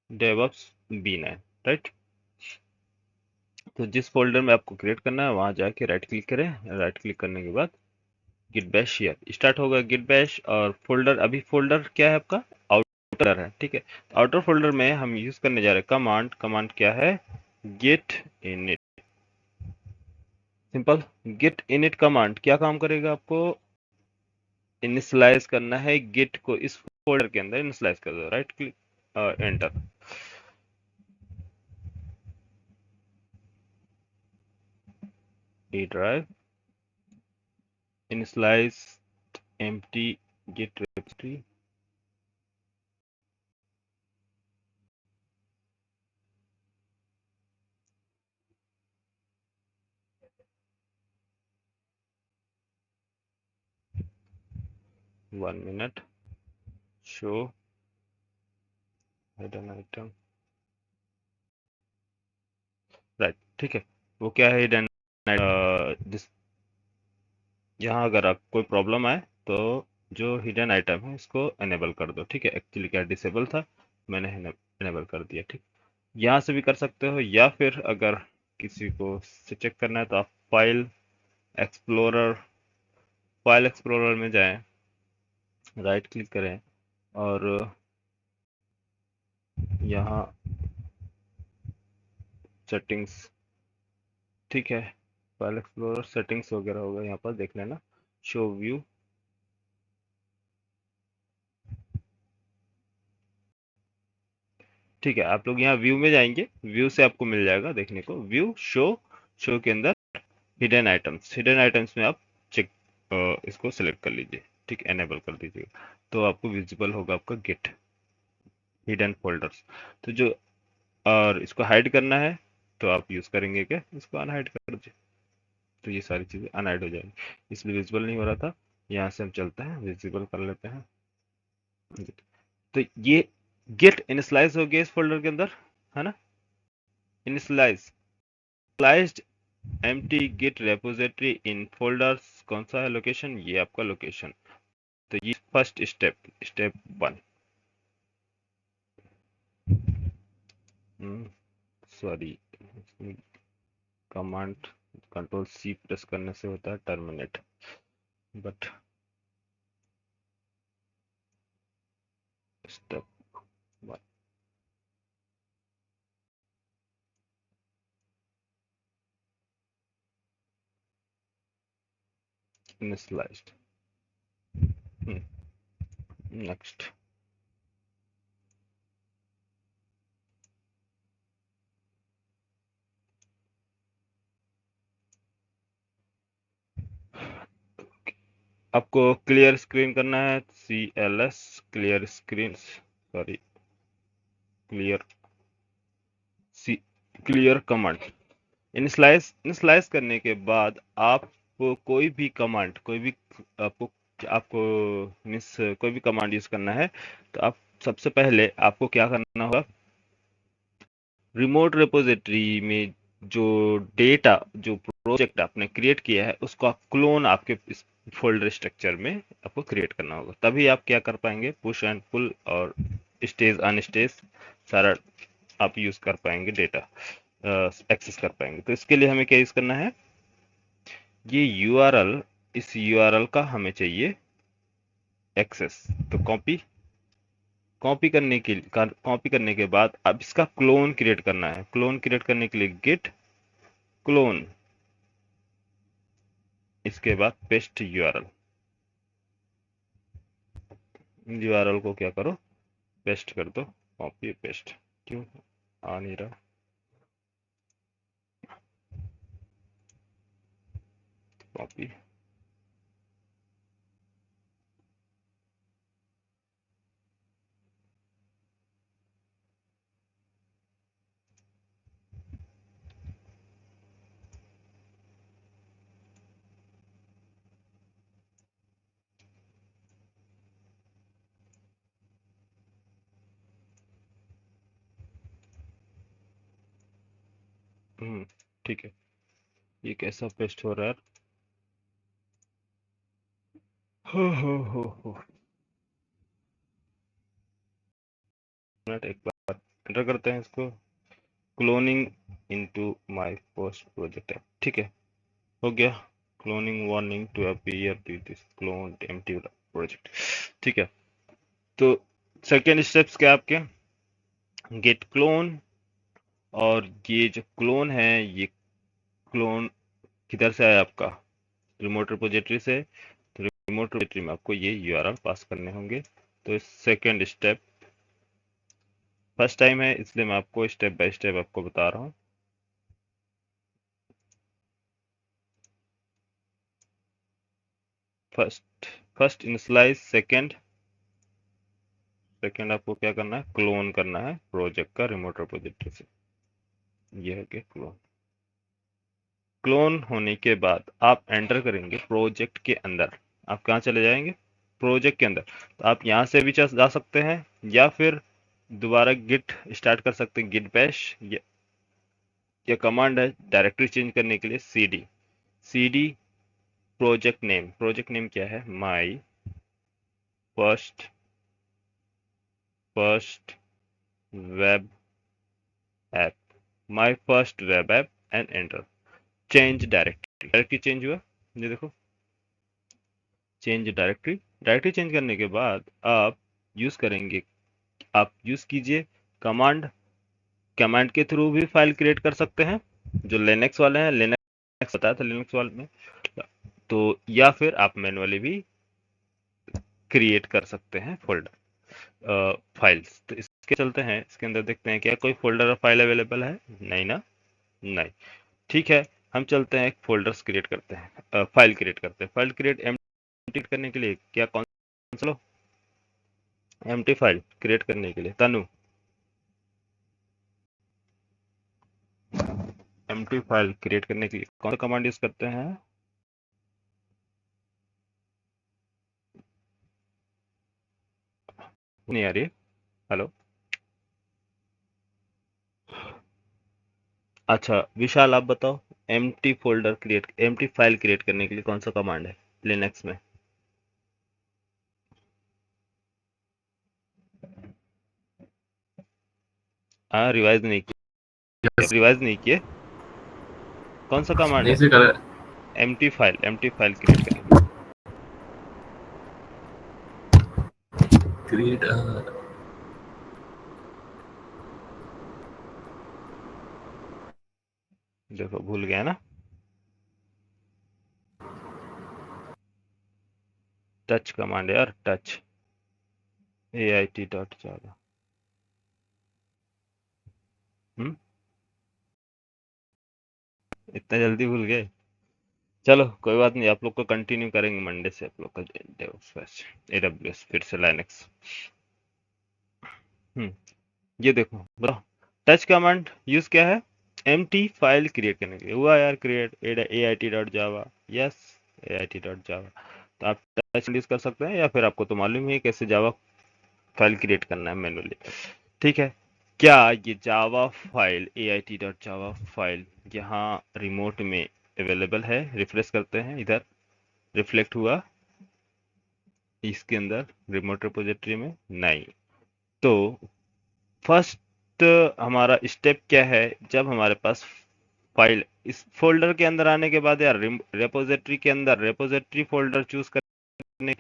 DevOps B9, right. तो जिस फोल्डर में आपको क्रिएट करना है वहां जाके राइट क्लिक करें, राइट क्लिक करने के बाद गिट बैश हियर स्टार्ट होगा, गिट बैश। और फोल्डर, अभी फोल्डर क्या है आपका, आउटर है, ठीक है। तो आउटर फोल्डर में हम यूज करने जा रहे हैं कमांड। कमांड क्या है, git init. Simple, git init command क्या काम करेगा, आपको इनिशियलाइज करना है गिट को, इस फोल्डर के अंदर इनिशियलाइज कर दो, right click enter. E drive initialize empty git repository, one minute, show hidden item, right, ठीक है। वो क्या है, हिडन दिस। यहाँ अगर आप कोई प्रॉब्लम आए तो जो हिडन आइटम है इसको एनेबल कर दो, ठीक है। एक्चुअली क्या डिसेबल था, मैंने एनेबल कर दिया, ठीक। यहाँ से भी कर सकते हो, या फिर अगर किसी को से चेक करना है तो आप एक्सप्लोरर फाइल एक्सप्लोरर में जाएं, राइट क्लिक करें और यहाँ सेटिंग्स, ठीक है, फाइल एक्सप्लोरर सेटिंग्स वगैरह होगा, यहाँ पर देख लेना, शो व्यू। ठीक है, आप लोग यहाँ व्यू में जाएंगे, व्यू से आपको मिल जाएगा देखने को, व्यू शो के अंदर हिडन आइटम्स, हिडन आइटम्स में आप चेक इसको सिलेक्ट कर लीजिए, ठीक, एनेबल कर दीजिएगा, तो आपको विजिबल होगा आपका गिट हिडन फोल्डर्स। तो जो, और इसको हाइड करना है तो आप यूज करेंगे क्या, इसको अनहाइड कर दीजिए, तो ये सारी चीजें अनहाइड हो जाएंगी, इसलिए विजिबल नहीं हो रहा था। यहाँ से हम चलते हैं, विजिबल कर लेते हैं। तो ये गिट इनिशियलाइज हो गया इस फोल्डर के अंदर, है ना, initialised empty git repository in folders, कौन सा है लोकेशन, ये आपका लोकेशन। तो ये first step 1, sorry, command control C press करने से होता है terminate, but step 1, initialised, next. आपको क्लियर स्क्रीन करना है, CLS clear screen, sorry clear command. Initialise करने के बाद आप कोई भी कमांड, कोई भी आपको आपको मीन्स कोई भी कमांड यूज करना है, तो आप सबसे पहले आपको क्या करना होगा, रिमोट रिपोजिटरी में जो डेटा, जो प्रोजेक्ट आपने क्रिएट किया है उसको आप क्लोन आपके इस फोल्डर स्ट्रक्चर में आपको क्रिएट करना होगा, तभी आप क्या कर पाएंगे, पुश एंड पुल और स्टेज अनस्टेज सारा आप यूज कर पाएंगे, डेटा एक्सेस कर पाएंगे। तो इसके लिए हमें क्या यूज करना है, ये URL, इस URL का हमें चाहिए एक्सेस। तो कॉपी करने के बाद अब इसका क्लोन क्रिएट करना है। क्लोन क्रिएट करने के लिए गिट क्लोन, इसके बाद पेस्ट यूआरएल। यूआरएल को क्या करो, पेस्ट कर दो, कॉपी पेस्ट। क्यों आ नहीं रहा, कॉपी। ठीक है, ये कैसा पेस्ट हो रहा है? हो मिनट, एक बार एंटर करते हैं इसको। Cloning into my first project है, ठीक है, हो गया। Cloning warning to appear to this clone empty project, ठीक है। तो सेकेंड स्टेप्स क्या आपके, गेट क्लोन, और ये जो क्लोन है ये क्लोन किधर से आया आपका, रिमोट रिपोजिटरी से। तो रिमोट रिपोजिटरी में आपको ये यूआरएल पास करने होंगे। तो सेकेंड स्टेप, फर्स्ट टाइम है इसलिए मैं आपको स्टेप बाय स्टेप आपको बता रहा हूँ। फर्स्ट इनिशियलाइज, सेकेंड आपको क्या करना है, क्लोन करना है प्रोजेक्ट का रिमोट रिपोजिटरी से। ये है कि क्लोन होने के बाद आप एंटर करेंगे प्रोजेक्ट के अंदर। आप कहाँ चले जाएंगे, प्रोजेक्ट के अंदर। तो आप यहाँ से भी जा सकते हैं, या फिर दोबारा गिट स्टार्ट कर सकते हैं, गिट बैश। या कमांड है डायरेक्टरी चेंज करने के लिए, cd प्रोजेक्ट नेम क्या है, my first web app, my first web app, and enter. Change directory change हुआ, ये देखो, चेंज डायरेक्टरी चेंज करने के बाद आप यूज कीजिए कमांड के थ्रू भी फाइल क्रिएट कर सकते हैं। जो लिनक्स वाले हैं, लिनक्स बताया था लिनक्स वाले में, तो या फिर आप मैनुअली भी क्रिएट कर सकते हैं फोल्डर फाइल्स। तो इसके चलते हैं, इसके अंदर देखते हैं क्या कोई फोल्डर और फाइल अवेलेबल है, नहीं ना, नहीं, ठीक है। हम चलते हैं, एक फोल्डर्स क्रिएट करते हैं, फाइल क्रिएट करते हैं। फाइल क्रिएट करने के लिए क्या, कौन सा लो, एम्प्टी फाइल क्रिएट करने के लिए तनु, एम्प्टी फाइल क्रिएट करने के लिए कौन सा कमांड यूज करते हैं, नहीं आ रही, हेलो। अच्छा विशाल आप बताओ, एम्प्टी फाइल क्रिएट करने के लिए कौन सा कमांड है लिनक्स में? हाँ, रिवाइज नहीं किए, कौन सा कमांड नहीं है? से कर एम्प्टी फाइल क्रिएट करने के लिए। क्रिएट देखो भूल गया ना, टच कमांड है यार, टच ait.java। इतना जल्दी भूल गए, चलो कोई बात नहीं, आप लोग को कंटिन्यू करेंगे मंडे से, आप लोग का AWS फिर से लाइनक्स। ये देखो बताओ, टच कमांड यूज क्या है, एम्प्टी फाइल क्रिएट करने के लिए हुआ यार, क्रिएट ait.java, यस ait.java। तो आप टच यूज कर सकते हैं, या फिर आपको तो मालूम ही है कैसे जावा फाइल क्रिएट करना है मैनुअली, ठीक है। क्या ये जावा फाइल ait.java फाइल यहाँ रिमोट में अवेलेबल है? रिफ्रेश करते हैं, इधर रिफ्लेक्ट हुआ इसके अंदर रिमोट रिपोजिटरी में, नहीं। तो फर्स्ट हमारा स्टेप क्या है, जब हमारे पास फाइल इस फोल्डर के अंदर आने के बाद यार, रिपोजिटरी के अंदर रिपोजिटरी फोल्डर चूज करने,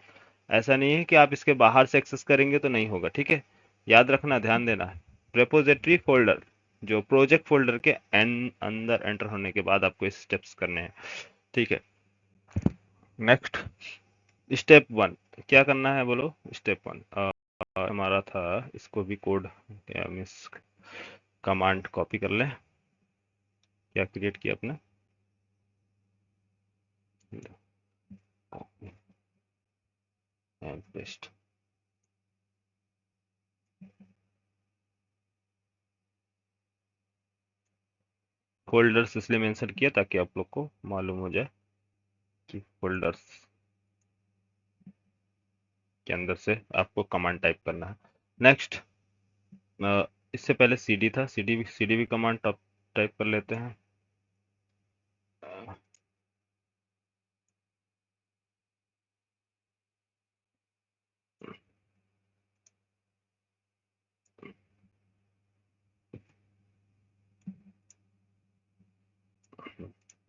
ऐसा नहीं है कि आप इसके बाहर से एक्सेस करेंगे तो नहीं होगा, ठीक है। याद रखना, ध्यान देना। रेपोजिटरी फोल्डर, जो प्रोजेक्ट फोल्डर के अंदर एंटर होने के बाद आपको इस स्टेप्स करने हैं, ठीक है। नेक्स्ट स्टेप 1 क्या करना है बोलो। स्टेप 1 हमारा था, इसको भी कोड क्या मिस कमांड कॉपी कर लें, क्या क्रिएट किया अपने, कॉपी एंड पेस्ट। फोल्डर्स इसलिए मेंशन किया ताकि आप लोग को मालूम हो जाए कि फोल्डर्स के अंदर से आपको कमांड टाइप करना है। नेक्स्ट इससे पहले सीडी था, सीडी भी कमांड टाइप कर लेते हैं।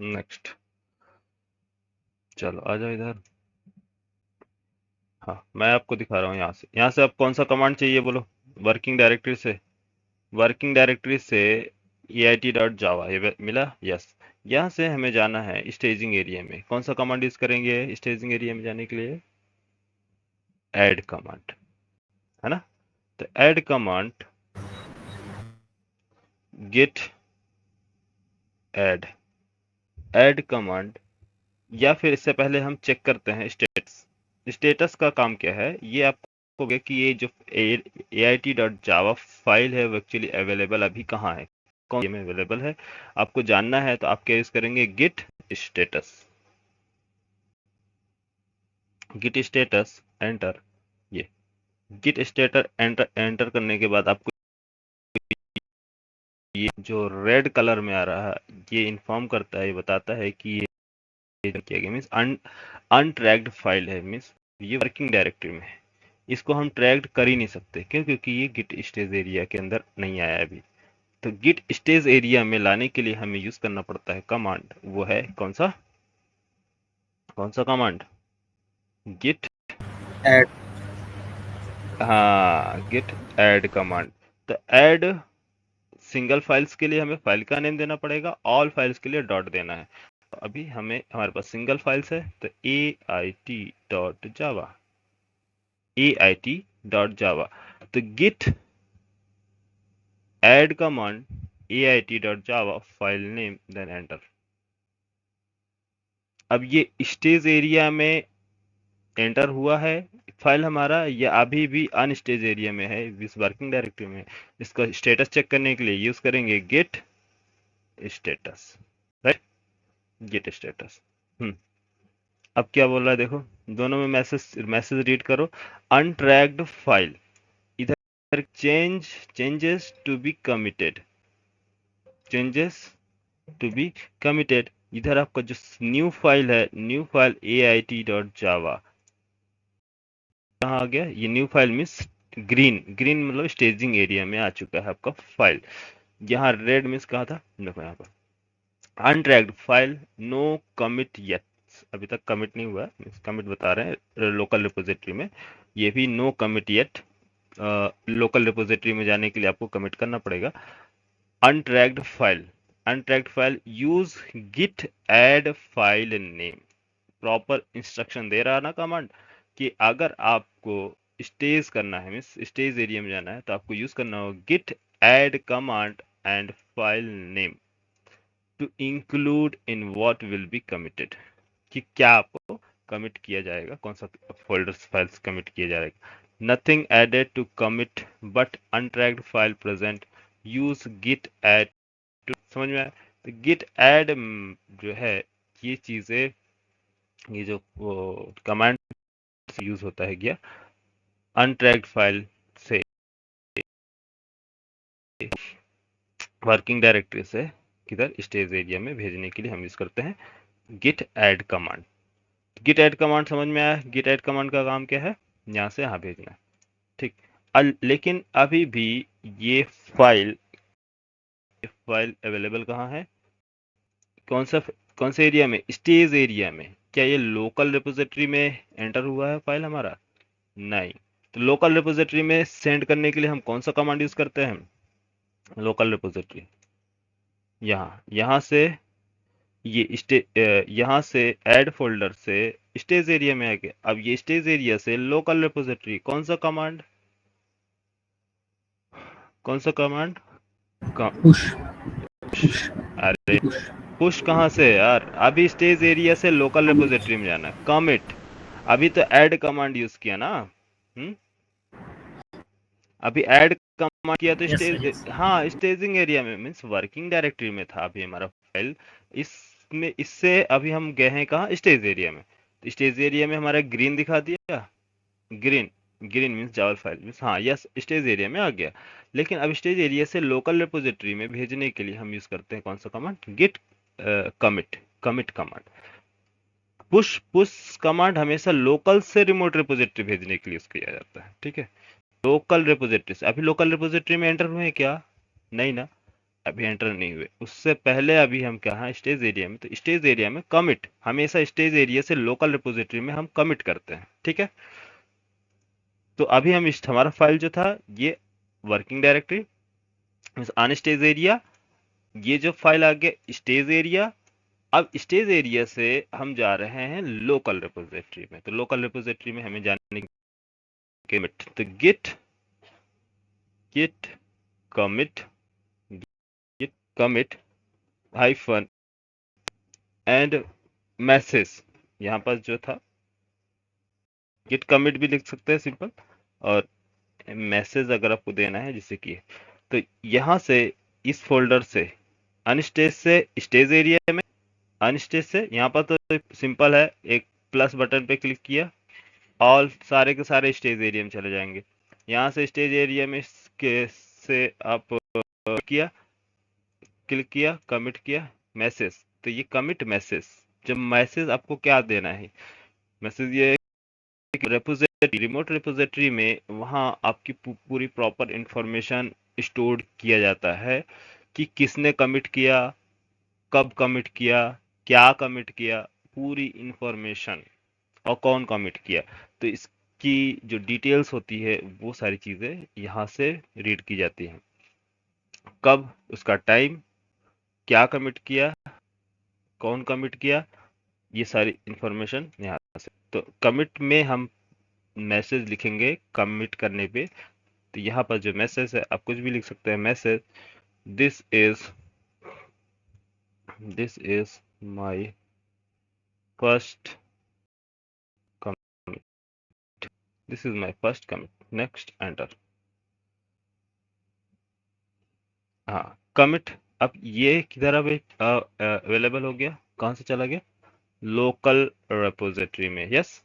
नेक्स्ट चलो आ जाओ इधर। हाँ मैं आपको दिखा रहा हूँ यहाँ से आप कौन सा कमांड चाहिए बोलो। वर्किंग डायरेक्टरी से, वर्किंग डायरेक्टरी से eit.java ये मिला, यस। यहाँ से हमें जाना है स्टेजिंग एरिया में। कौन सा कमांड यूज करेंगे स्टेजिंग एरिया में जाने के लिए? ऐड कमांड, है ना। तो add command git add command, या फिर इससे पहले हम चेक करते हैं स्टेटस का काम क्या है। ये आपको कि ये जो ait.java फाइल है वो एक्चुअली अवेलेबल अभी कहाँ है, कौन में अवेलेबल है, आपको जानना है। तो आप क्या यूज करेंगे, गिट स्टेटस एंटर। ये गिट स्टेटस एंटर करने के बाद आपको ये जो रेड कलर में आ रहा है ये इन्फॉर्म करता है, ये बताता है कि ये किया गया मीन्स अनट्रैक्ड फाइल है, मीन्स ये वर्किंग डायरेक्टरी में है। इसको हम ट्रैक्ड कर ही नहीं सकते, क्यों? क्योंकि ये गिट स्टेज एरिया के अंदर नहीं आया अभी। तो गिट स्टेज एरिया में लाने के लिए हमें यूज करना पड़ता है कमांड, वो है कौन सा कमांड? Git add. हाँ, गिट ऐड कमांड। तो ऐड सिंगल फाइल्स के लिए हमें फाइल का नेम देना पड़ेगा, ऑल फाइल्स के लिए डॉट देना है। तो अभी हमारे पास सिंगल फाइल्स है तो ait.java तो git add command ait.java file name then enter. अब ये स्टेज एरिया में एंटर हुआ है फाइल हमारा, या अभी भी अनस्टेज एरिया में है, इस वर्किंग डायरेक्टरी में। इसका स्टेटस चेक करने के लिए यूज करेंगे git status, right, git status. अब क्या बोल रहा है देखो, दोनों में मैसेज रीड करो। अनट्रैक्ड फाइल, इधर चेंजेस टू बी कमिटेड, इधर आपका जो न्यू फाइल है, न्यू फाइल ait.java कहाँ आ गया? ये न्यू फाइल मीन्स ग्रीन मतलब स्टेजिंग एरिया में आ चुका है आपका फाइल। यहाँ रेड मीन्स कहा था, देखो यहाँ पर अनट्रैक्ड फाइल, नो कमिट येट, अभी तक कमिट नहीं हुआ, कमिट बता रहे हैं लोकल रिपोजिटरी में। ये भी no commit yet, local repository में जाने के लिए आपको कमिट करना पड़ेगा। Untracked file use git add file name, proper instruction दे रहा ना कमांड कि अगर आपको स्टेज करना है, मीन्स स्टेज एरिया में जाना है, तो आपको यूज करना होगा git add command and file name to include in what will be committed, कि क्या आपको कमिट किया जाएगा, कौन सा फोल्डर्स फाइल्स कमिट किया जाएगा। Nothing added to commit but untracked file present, use git add to, समझ में आया? तो गिट ऐड जो है ये चीजें, ये जो कमांड यूज होता है गया अनट्रैक्ड फाइल से वर्किंग डायरेक्टरी से किधर स्टेज एरिया में भेजने के लिए हम यूज करते हैं git add command. Git add command समझ में आया? गिट ऐड कमांड का काम क्या है? यहाँ से यहाँ भेजना है, ठीक। लेकिन अभी भी ये फाइल अवेलेबल कहाँ है? कौन से एरिया में? स्टेज एरिया में। क्या ये लोकल रिपोजिटरी में एंटर हुआ है फाइल हमारा? नहीं। तो लोकल रिपोजिटरी में सेंड करने के लिए हम कौन सा कमांड यूज करते हैं? Local repository. यहाँ से यहाँ से ऐड फोल्डर से स्टेज एरिया में आ गया। अब ये स्टेज एरिया से लोकल रिपोजिटरी, कौन सा कमांड? कौन सा कमांड? पुश अरे पुश कहाँ से है यार? अभी स्टेज एरिया से लोकल रिपोजिटरी में जाना है। कमिट, अभी तो ऐड कमांड यूज किया ना। अभी ऐड कमांड किया तो Yes, sir, स्टेज, yes. हाँ स्टेजिंग एरिया में मीन्स वर्किंग डायरेक्टरी में था अभी हमारा फाइल। इसमें इससे अभी हम गए हैं कहाँ? स्टेज एरिया में। तो स्टेज एरिया में हमारा ग्रीन दिखा दिया। Green, green means Java file means, हाँ यस स्टेज एरिया में आ गया। लेकिन अब स्टेज एरिया से लोकल रिपोजिटरी में भेजने के लिए हम यूज करते हैं कौन सा command? Git commit, commit command. Push command हमेशा लोकल से रिमोट रिपोजिटरी भेजने के लिए यूज किया जाता है, ठीक है। लोकल रिपोजिटरी से, अभी लोकल रिपोजिटरी में एंटर हुए क्या? नहीं ना, अभी एंटर नहीं हुए। उससे पहले अभी हम क्या है? स्टेज एरिया में। तो स्टेज एरिया में कमिट, हमेशा स्टेज एरिया से लोकल रिपोजिटरी में हम कमिट करते हैं, ठीक है। तो अभी हम हमारा फाइल जो था ये working directory on stage area, ये जो फाइल आ गया स्टेज एरिया। अब स्टेज एरिया से हम जा रहे हैं लोकल रिपोजिटरी में। तो लोकल रिपोजिटरी में हमें जाने के तो git commit, git commit hyphen and message. यहाँ पर जो था गिट कमिट भी लिख सकते हैं सिंपल, और मैसेज अगर आपको देना है जैसे कि, तो यहाँ से इस फोल्डर से अनस्टेज से स्टेज एरिया में, अनस्टेज से यहाँ पर तो सिंपल है, एक प्लस बटन पे क्लिक किया, ऑल सारे के सारे स्टेज एरिया में चले जाएंगे। यहाँ से स्टेज एरिया में से आप किया, क्लिक किया, कमिट किया मैसेज। तो ये कमिट मैसेज, जब मैसेज आपको क्या देना है? मैसेज ये रेपोजिटरी, रिमोट रेपोजिटरी में वहाँ आपकी पूरी प्रॉपर इंफॉर्मेशन स्टोर किया जाता है कि किसने कमिट किया, कब कमिट किया, क्या कमिट किया, पूरी इंफॉर्मेशन, और कौन कमिट किया। तो इसकी जो डिटेल्स होती है वो सारी चीज़ें यहाँ से रीड की जाती हैं। कब, उसका टाइम, क्या कमिट किया, कौन कमिट किया, ये सारी इंफॉर्मेशन यहाँ से। तो कमिट में हम मैसेज लिखेंगे कमिट करने पे। तो यहाँ पर जो मैसेज है आप कुछ भी लिख सकते हैं। Message this is my first commit, this is my first commit, next enter. हाँ कमिट, अब ये किधर अवेलेबल हो गया? कहाँ से चला गया? लोकल रिपोजिटरी में। Yes,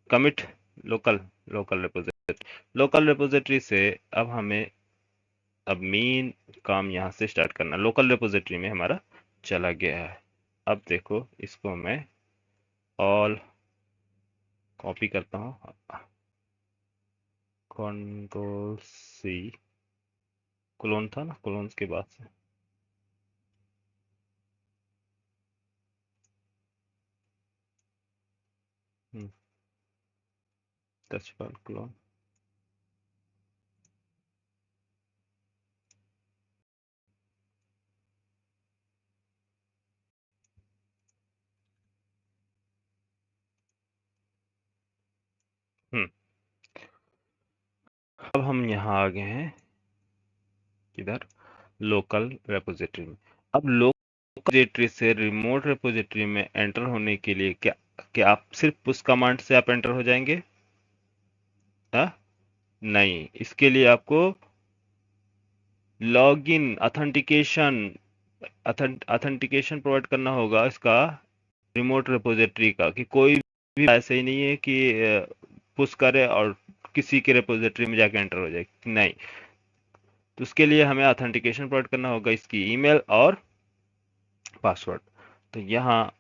commit local, local repository से अब हमें अब मेन काम यहाँ से स्टार्ट करना। लोकल रिपोजिटरी में हमारा चला गया है। अब देखो इसको मैं ऑल कॉपी करता हूँ, कंट्रोल सी, क्लोन था ना, क्लोन के बाद से टच फाइल क्लोन। अब हम यहाँ आ गए हैं किधर? लोकल रिपोजिटरी में। अब लोकल रिपोजिटरी से रिमोट रिपोजिटरी में एंटर होने के लिए क्या आप सिर्फ पुश कमांड से आप एंटर हो जाएंगे? नहीं, इसके लिए आपको लॉगिन ऑथेंटिकेशन प्रोवाइड करना होगा इसका, रिमोट रिपोजिटरी का। कि कोई भी ऐसे ही नहीं है कि पुश करे और किसी के रिपोजिटरी में जाके एंटर हो जाए, नहीं। तो उसके लिए हमें ऑथेंटिकेशन प्रोवाइड करना होगा, इसकी ईमेल और पासवर्ड। तो यहाँ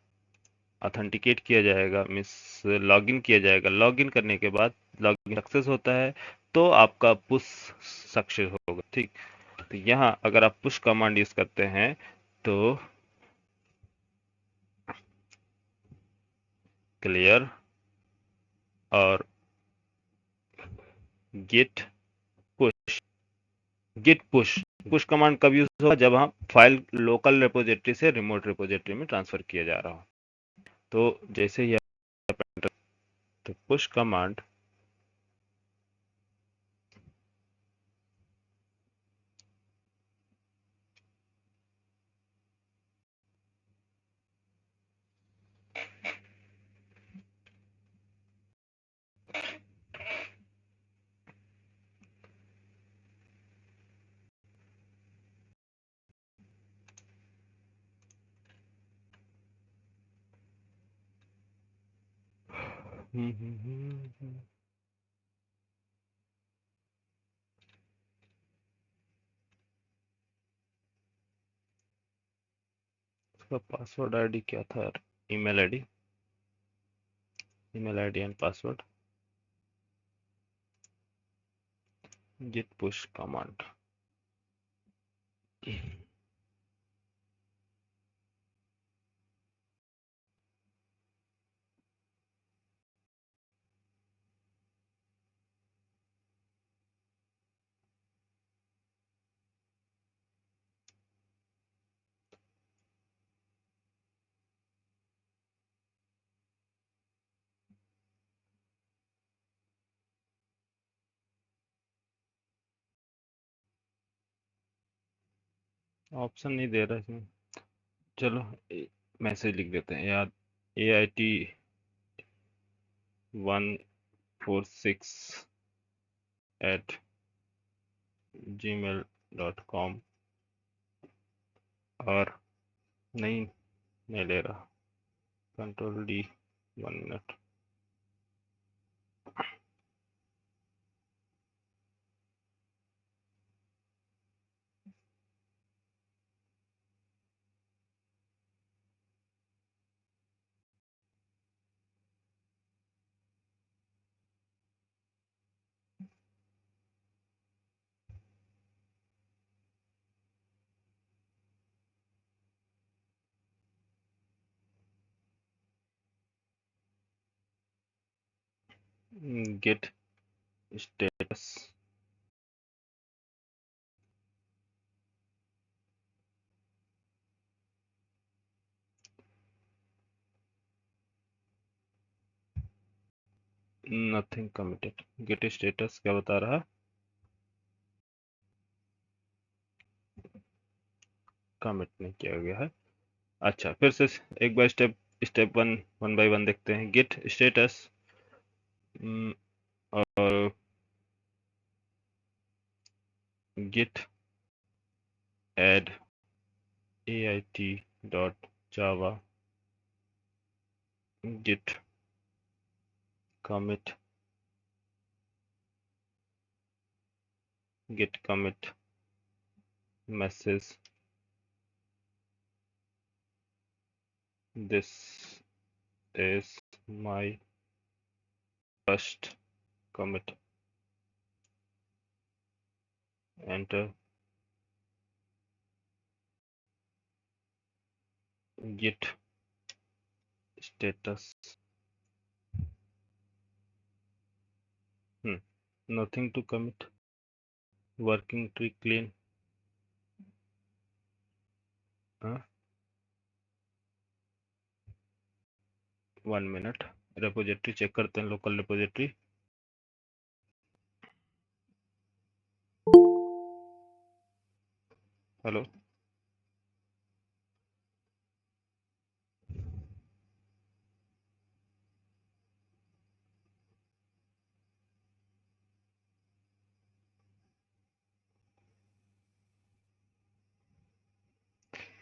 ऑथेंटिकेट किया जाएगा, मीन्स लॉगिन किया जाएगा। लॉगिन करने के बाद लॉगिन सक्सेस होता है तो आपका पुश सक्सेस होगा, ठीक। तो यहाँ अगर आप पुश कमांड यूज करते हैं तो क्लियर और git push. Git push push command कब यूज होगा? जब हम फाइल लोकल रिपोजिटरी से रिमोट रिपोजिटरी में ट्रांसफर किया जा रहा हो। तो जैसे ही तो पुश कमांड उसका पासवर्ड आईडी क्या था? Email ID and password. git push command। Option नहीं दे रहा इसमें। चलो मैसेज लिख देते हैं यार, AIT 146@gmail.com। और नहीं ले रहा। Control D 1 minute. git status। Nothing committed. Git status क्या बता रहा? कमिट नहीं किया गया है। अच्छा, फिर से एक बार स्टेप वन बाय वन देखते हैं। गेट स्टेटस और git add ait.java git commit message this is my first commit। enter git status। nothing to commit। working tree clean। 1 minute. Repository check करते हैं, local repository. Hello,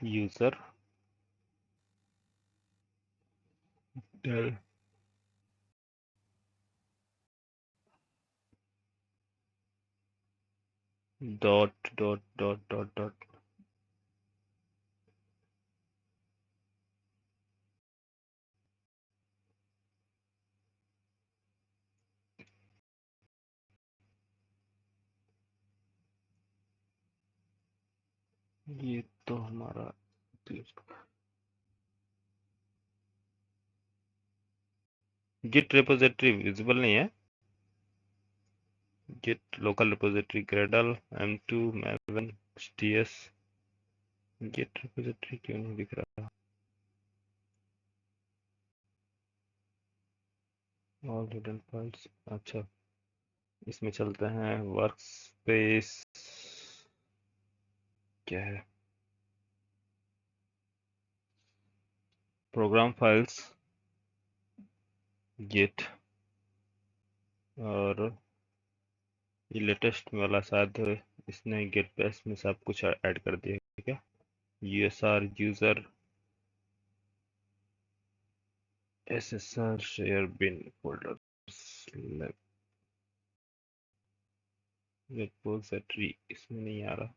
user del dot. ये तो हमारा गिट रिपोजिटरी विजिबल नहीं है। git local repository gradle m2 maven ts git repository क्यों नहीं दिख रहा? all hidden files, अच्छा इसमें चलते हैं वर्कस्पेस क्या है, प्रोग्राम फाइल्स गेट, और ये लेटेस्ट वाला शायद इसने गेट बेस में सब कुछ ऐड कर दिया है क्या, USR user SSR share bin folder repository इसमें नहीं आ रहा।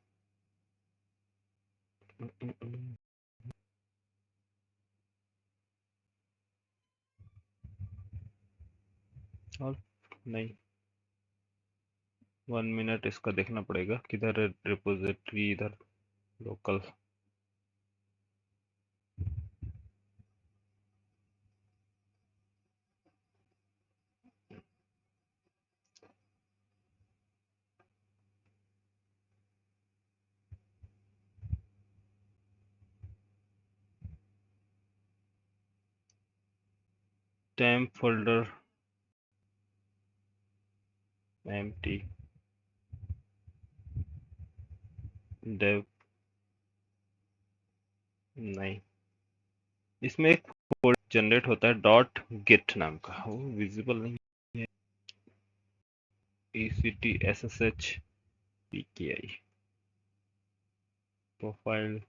और नहीं 1 मिनट इसका देखना पड़ेगा किधर है रिपोजिटरी, इधर local temp folder empty dev नहीं, इसमें एक फोल्डर जनरेट होता है डॉट गेट नाम का, वो विजिबल नहीं है, ECTSSHPKI प्रोफाइल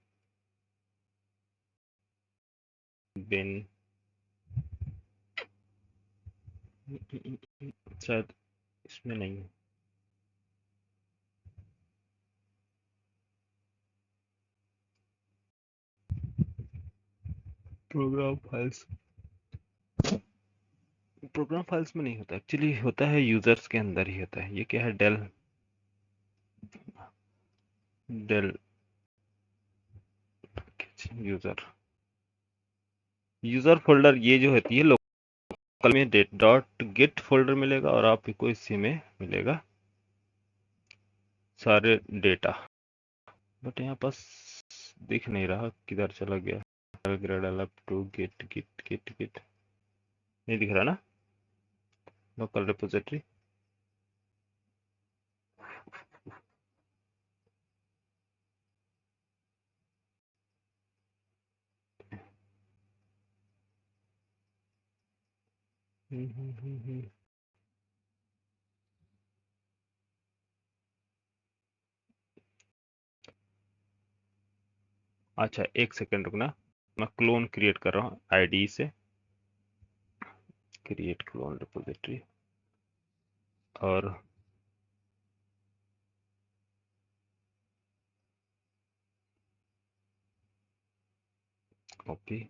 बिन शायद इसमें नहीं है। प्रोग्राम फाइल्स में नहीं होता, एक्चुअली होता है यूजर्स के अंदर ही होता है। ये क्या है, डेल यूजर फोल्डर, ये जो होती है लोकल में डॉट गेट फोल्डर मिलेगा और आपको इसी में मिलेगा सारे डेटा, बट यहाँ पास दिख नहीं रहा किधर चला गया, gradle up to git नहीं दिख रहा ना लोकल रिपोजिटरी। अच्छा एक सेकंड रुकना, मैं क्लोन क्रिएट कर रहा हूँ आईडी से, क्रिएट क्लोन रिपोजिटरी और copy,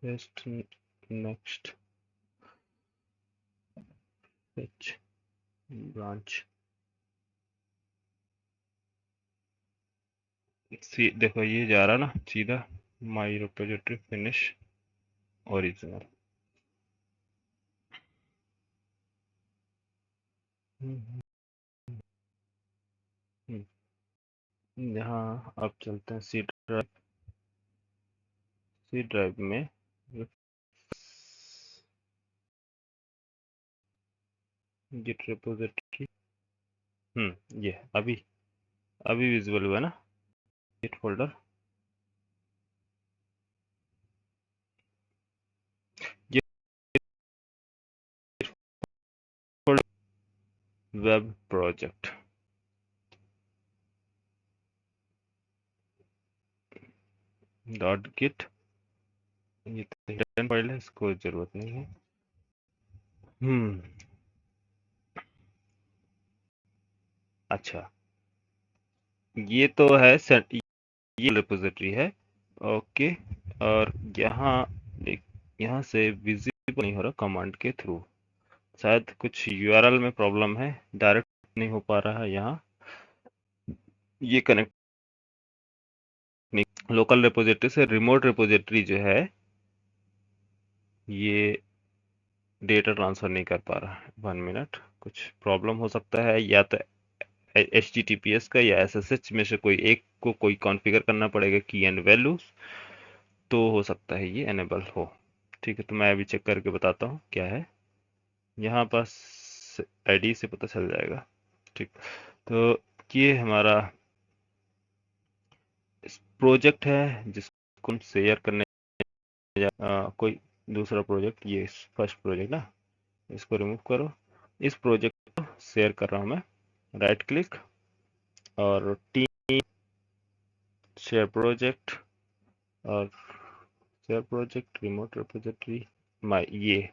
paste, next, fetch, branch, देखो ये जा रहा ना सीधा माई रिपोजिटरी फिनिश ओरिजिनल। यहाँ अब चलते हैं सी ड्राइव में गिट रिपोजिटरी, ये अभी विजिबल हुआ ना गिट फोल्डर, ये वेब प्रोजेक्ट डॉट गिट, ये तो हिडन फाइल है, इसको जरूरत नहीं है। अच्छा ये तो है ये रिपोजिटरी है, ओके, और यहाँ से विजिट नहीं हो रहा कमांड के थ्रू, शायद कुछ यूआरएल में प्रॉब्लम है, डायरेक्ट नहीं हो पा रहा है यहाँ ये कनेक्ट। लोकल रिपोजिटरी से रिमोट रिपोजिटरी जो है ये डेटा ट्रांसफर नहीं कर पा रहा है। 1 मिनट, कुछ प्रॉब्लम हो सकता है, या तो HTTPS का या SSH में से कोई एक को कोई कॉन्फ़िगर करना पड़ेगा की एंड वैल्यूज, तो हो सकता है ये एनेबल हो। ठीक है, तो मैं अभी चेक करके बताता हूँ क्या है। यहाँ पास आईडी से पता चल जाएगा। ठीक, तो ये हमारा प्रोजेक्ट है जिसको हम शेयर करने कोई दूसरा प्रोजेक्ट, ये फर्स्ट प्रोजेक्ट ना, इसको रिमूव करो। इस प्रोजेक्ट को शेयर कर रहा हूँ मैं, राइट क्लिक और टीम शेयर प्रोजेक्ट और share project remote repository my, ये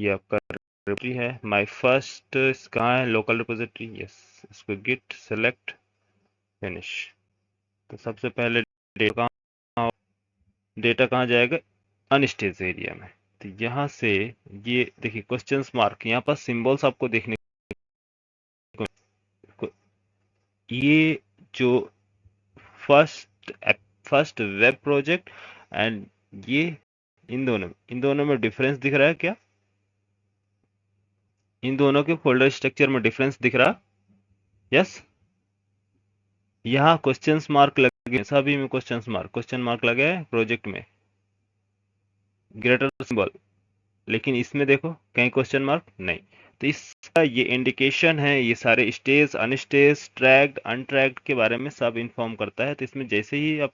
आपका रिपोजिटरी है। माय फर्स्ट कहाँ है, लोकल रिपोजिटरी, यस। इसको गिट सेलेक्ट फिनिश। तो सबसे पहले डेटा कहाँ जाएगा, अनस्टेज एरिया में। तो यहाँ से ये देखिए क्वेश्चंस मार्क, यहाँ पर सिंबल्स आपको देखने को, ये जो फर्स्ट वेब प्रोजेक्ट एंड ये इन दोनों में डिफरेंस दिख रहा है क्या, इन दोनों के फोल्डर स्ट्रक्चर में डिफरेंस दिख रहा, यस। यहाँ क्वेश्चंस मार्क लगे, सभी में क्वेश्चन मार्क लगे है प्रोजेक्ट में, ग्रेटर सिंबल, लेकिन इसमें देखो कहीं क्वेश्चन मार्क नहीं। तो इसका ये इंडिकेशन है, ये सारे स्टेज अनस्टेज ट्रैक्ड अनट्रैक्ड के बारे में सब इन्फॉर्म करता है। तो इसमें जैसे ही आप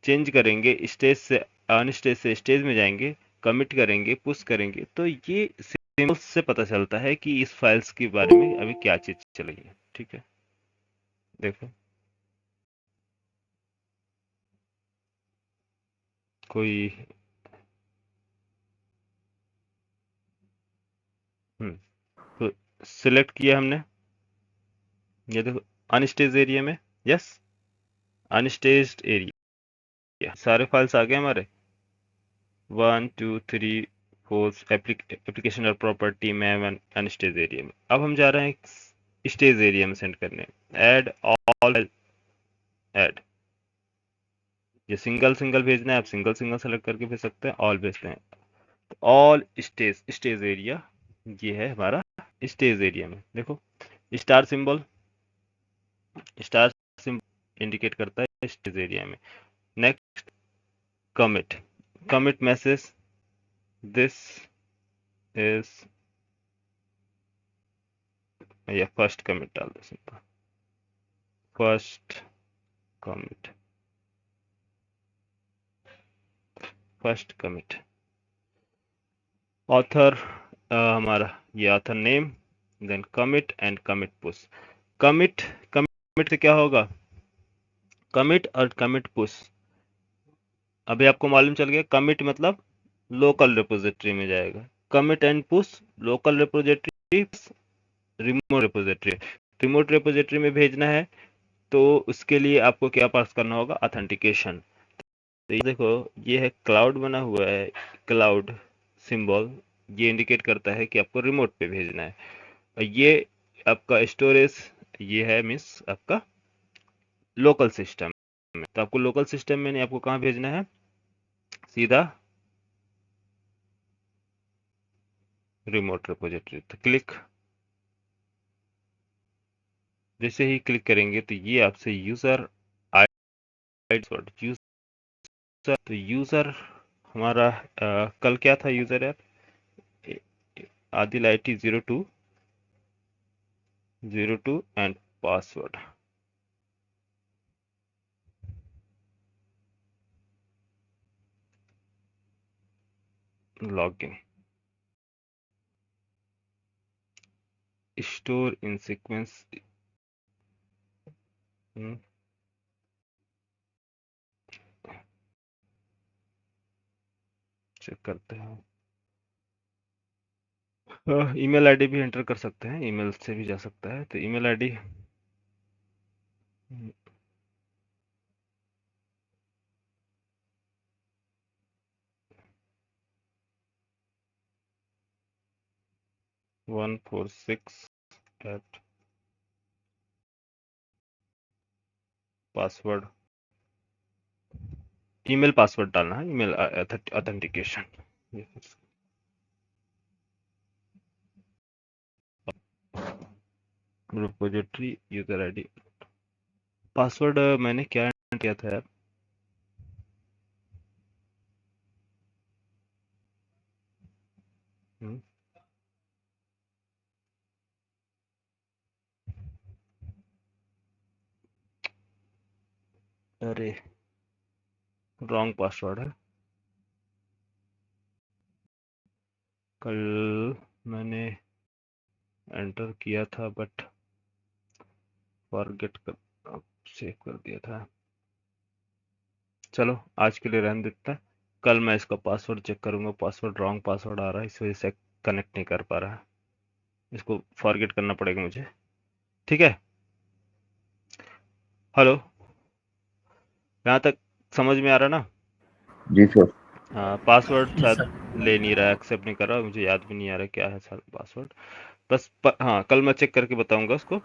चेंज करेंगे, स्टेज से अनस्टेज से स्टेज में जाएंगे, कमिट करेंगे, पुश करेंगे, तो ये सिंबल्स से पता चलता है कि इस फाइल्स के बारे में अभी क्या चीज चल रही है। ठीक है, देखो कोई तो सिलेक्ट किया हमने, ये देखो अनस्टेज एरिया में, यस, अनस्टेज्ड एरिया, सारे फाइल्स आ गए हमारे 1 2 3 4 एप्लीकेशन और प्रॉपर्टी में अनस्टेज एरिया में। अब हम जा रहे हैं स्टेज एरिया में सेंड करने, ऐड ऑल, ऐड, ये सिंगल सिंगल भेजना है, आप सिंगल सिंगल सेलेक्ट करके भेज सकते हैं, ऑल भेजते हैं। तो ऑल स्टेज एरिया, ये है हमारा स्टेज एरिया में। देखो स्टार सिंबल इंडिकेट करता है स्टेज एरिया में। Next commit message, this is, या फर्स्ट कमिट डाल दो, सिंपल फर्स्ट कमिट। ऑथर हमारा ये author name, then commit and commit push. Commit से क्या होगा, कमिट और कमिट पुश, अभी आपको मालूम चल गया। कमिट मतलब लोकल रिपोजिटरी में जाएगा, commit and push local repository remote repository में भेजना है, तो उसके लिए आपको क्या पास करना होगा, ऑथेंटिकेशन। तो ये देखो ये है क्लाउड बना हुआ है, क्लाउड सिंबल, ये इंडिकेट करता है कि आपको रिमोट पे भेजना है। और ये आपका स्टोरेज, ये है मिस आपका लोकल सिस्टम में। तो आपको लोकल सिस्टम में नहीं, आपको कहाँ भेजना है, सीधा रिमोट रिपोजिटरी। तो क्लिक, जैसे ही क्लिक करेंगे तो ये आपसे यूजर यूजर, तो यूजर हमारा कल क्या था user app, Adil IT 02 and password, login, store in sequence, check करते हैं। ईमेल आईडी भी एंटर कर सकते हैं, ईमेल से भी जा सकता है। तो email ID 146 at password, email password डालना है, email authentication. Repository user ID, password मैंने क्या किया था यार, हम्म, अरे रॉन्ग पासवर्ड है। कल मैंने एंटर किया था बट फॉरगेट कर सेव कर दिया था। चलो आज के लिए रहने देता है, कल मैं इसका पासवर्ड चेक करूंगा। पासवर्ड रॉन्ग पासवर्ड आ रहा है, इस वजह से कनेक्ट नहीं कर पा रहा है, इसको फॉरगेट करना पड़ेगा मुझे। ठीक है, हेलो, यहाँ तक समझ में आ रहा ना? जी सर। हाँ, पासवर्ड जी शायद सर। ले नहीं रहा है, एक्सेप्ट नहीं कर रहा, मुझे याद भी नहीं आ रहा क्या है सर पासवर्ड। बस हाँ, कल मैं चेक करके बताऊंगा उसको।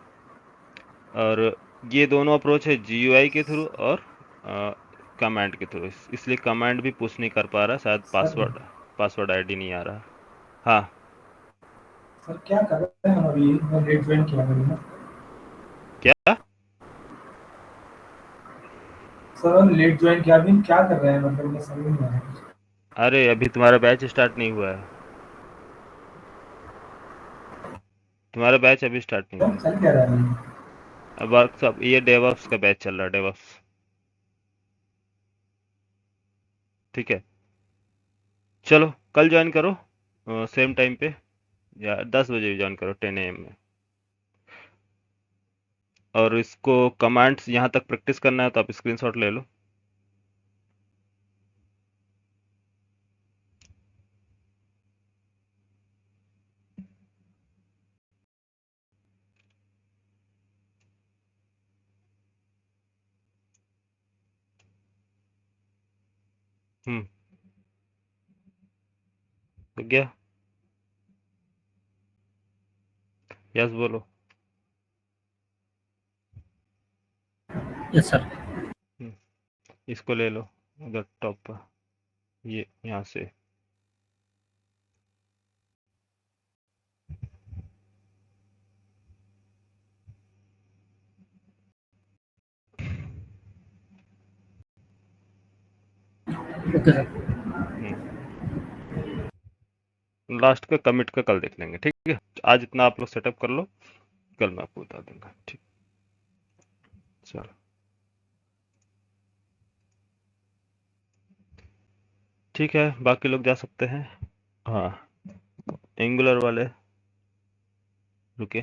और ये दोनों अप्रोच है, जीयूआई के थ्रू और कमांड के थ्रू, इसलिए कमांड भी पुश नहीं कर पा रहा, शायद सर पासवर्ड आईडी नहीं आ रहा। हाँ सर क्या कर रहे हैं हम अभी? मैं लेट ज्वाइन किया मैंने ना। क्या? सर हम लेट ज्वाइन किया, अभी क्या कर रहे हैं मतलब मैं समझ नहीं आ रहा। अरे अभी तुम्हारा बैच स्टार्ट नहीं हुआ है, तुम्हारा बैच अभी स्टार्ट नहीं हुआ सर है। चल क्या रहा है अभी? अब वर्कशॉप, ये डेवऑप्स का बैच चल रहा है, डेवऑप्स। ठीक है, चलो कल ज्वाइन करो सेम टाइम पे, या 10 बजे भी ज्वाइन करो, 10 AM में। और इसको कमांड्स यहाँ तक प्रैक्टिस करना है तो आप स्क्रीनशॉट ले लो। हम्म, तो गया, यस बोलो। Yes sir. हम्म, इसको ले लो उधर टॉप पर, ये यहाँ से। Okay sir. लास्ट का कमिट का कल देख लेंगे, ठीक है? आज इतना आप लोग सेटअप कर लो, कल मैं आपको बता दूंगा। ठीक, चलो ठीक है, बाकी लोग जा सकते हैं। हाँ, एंगुलर वाले रुके।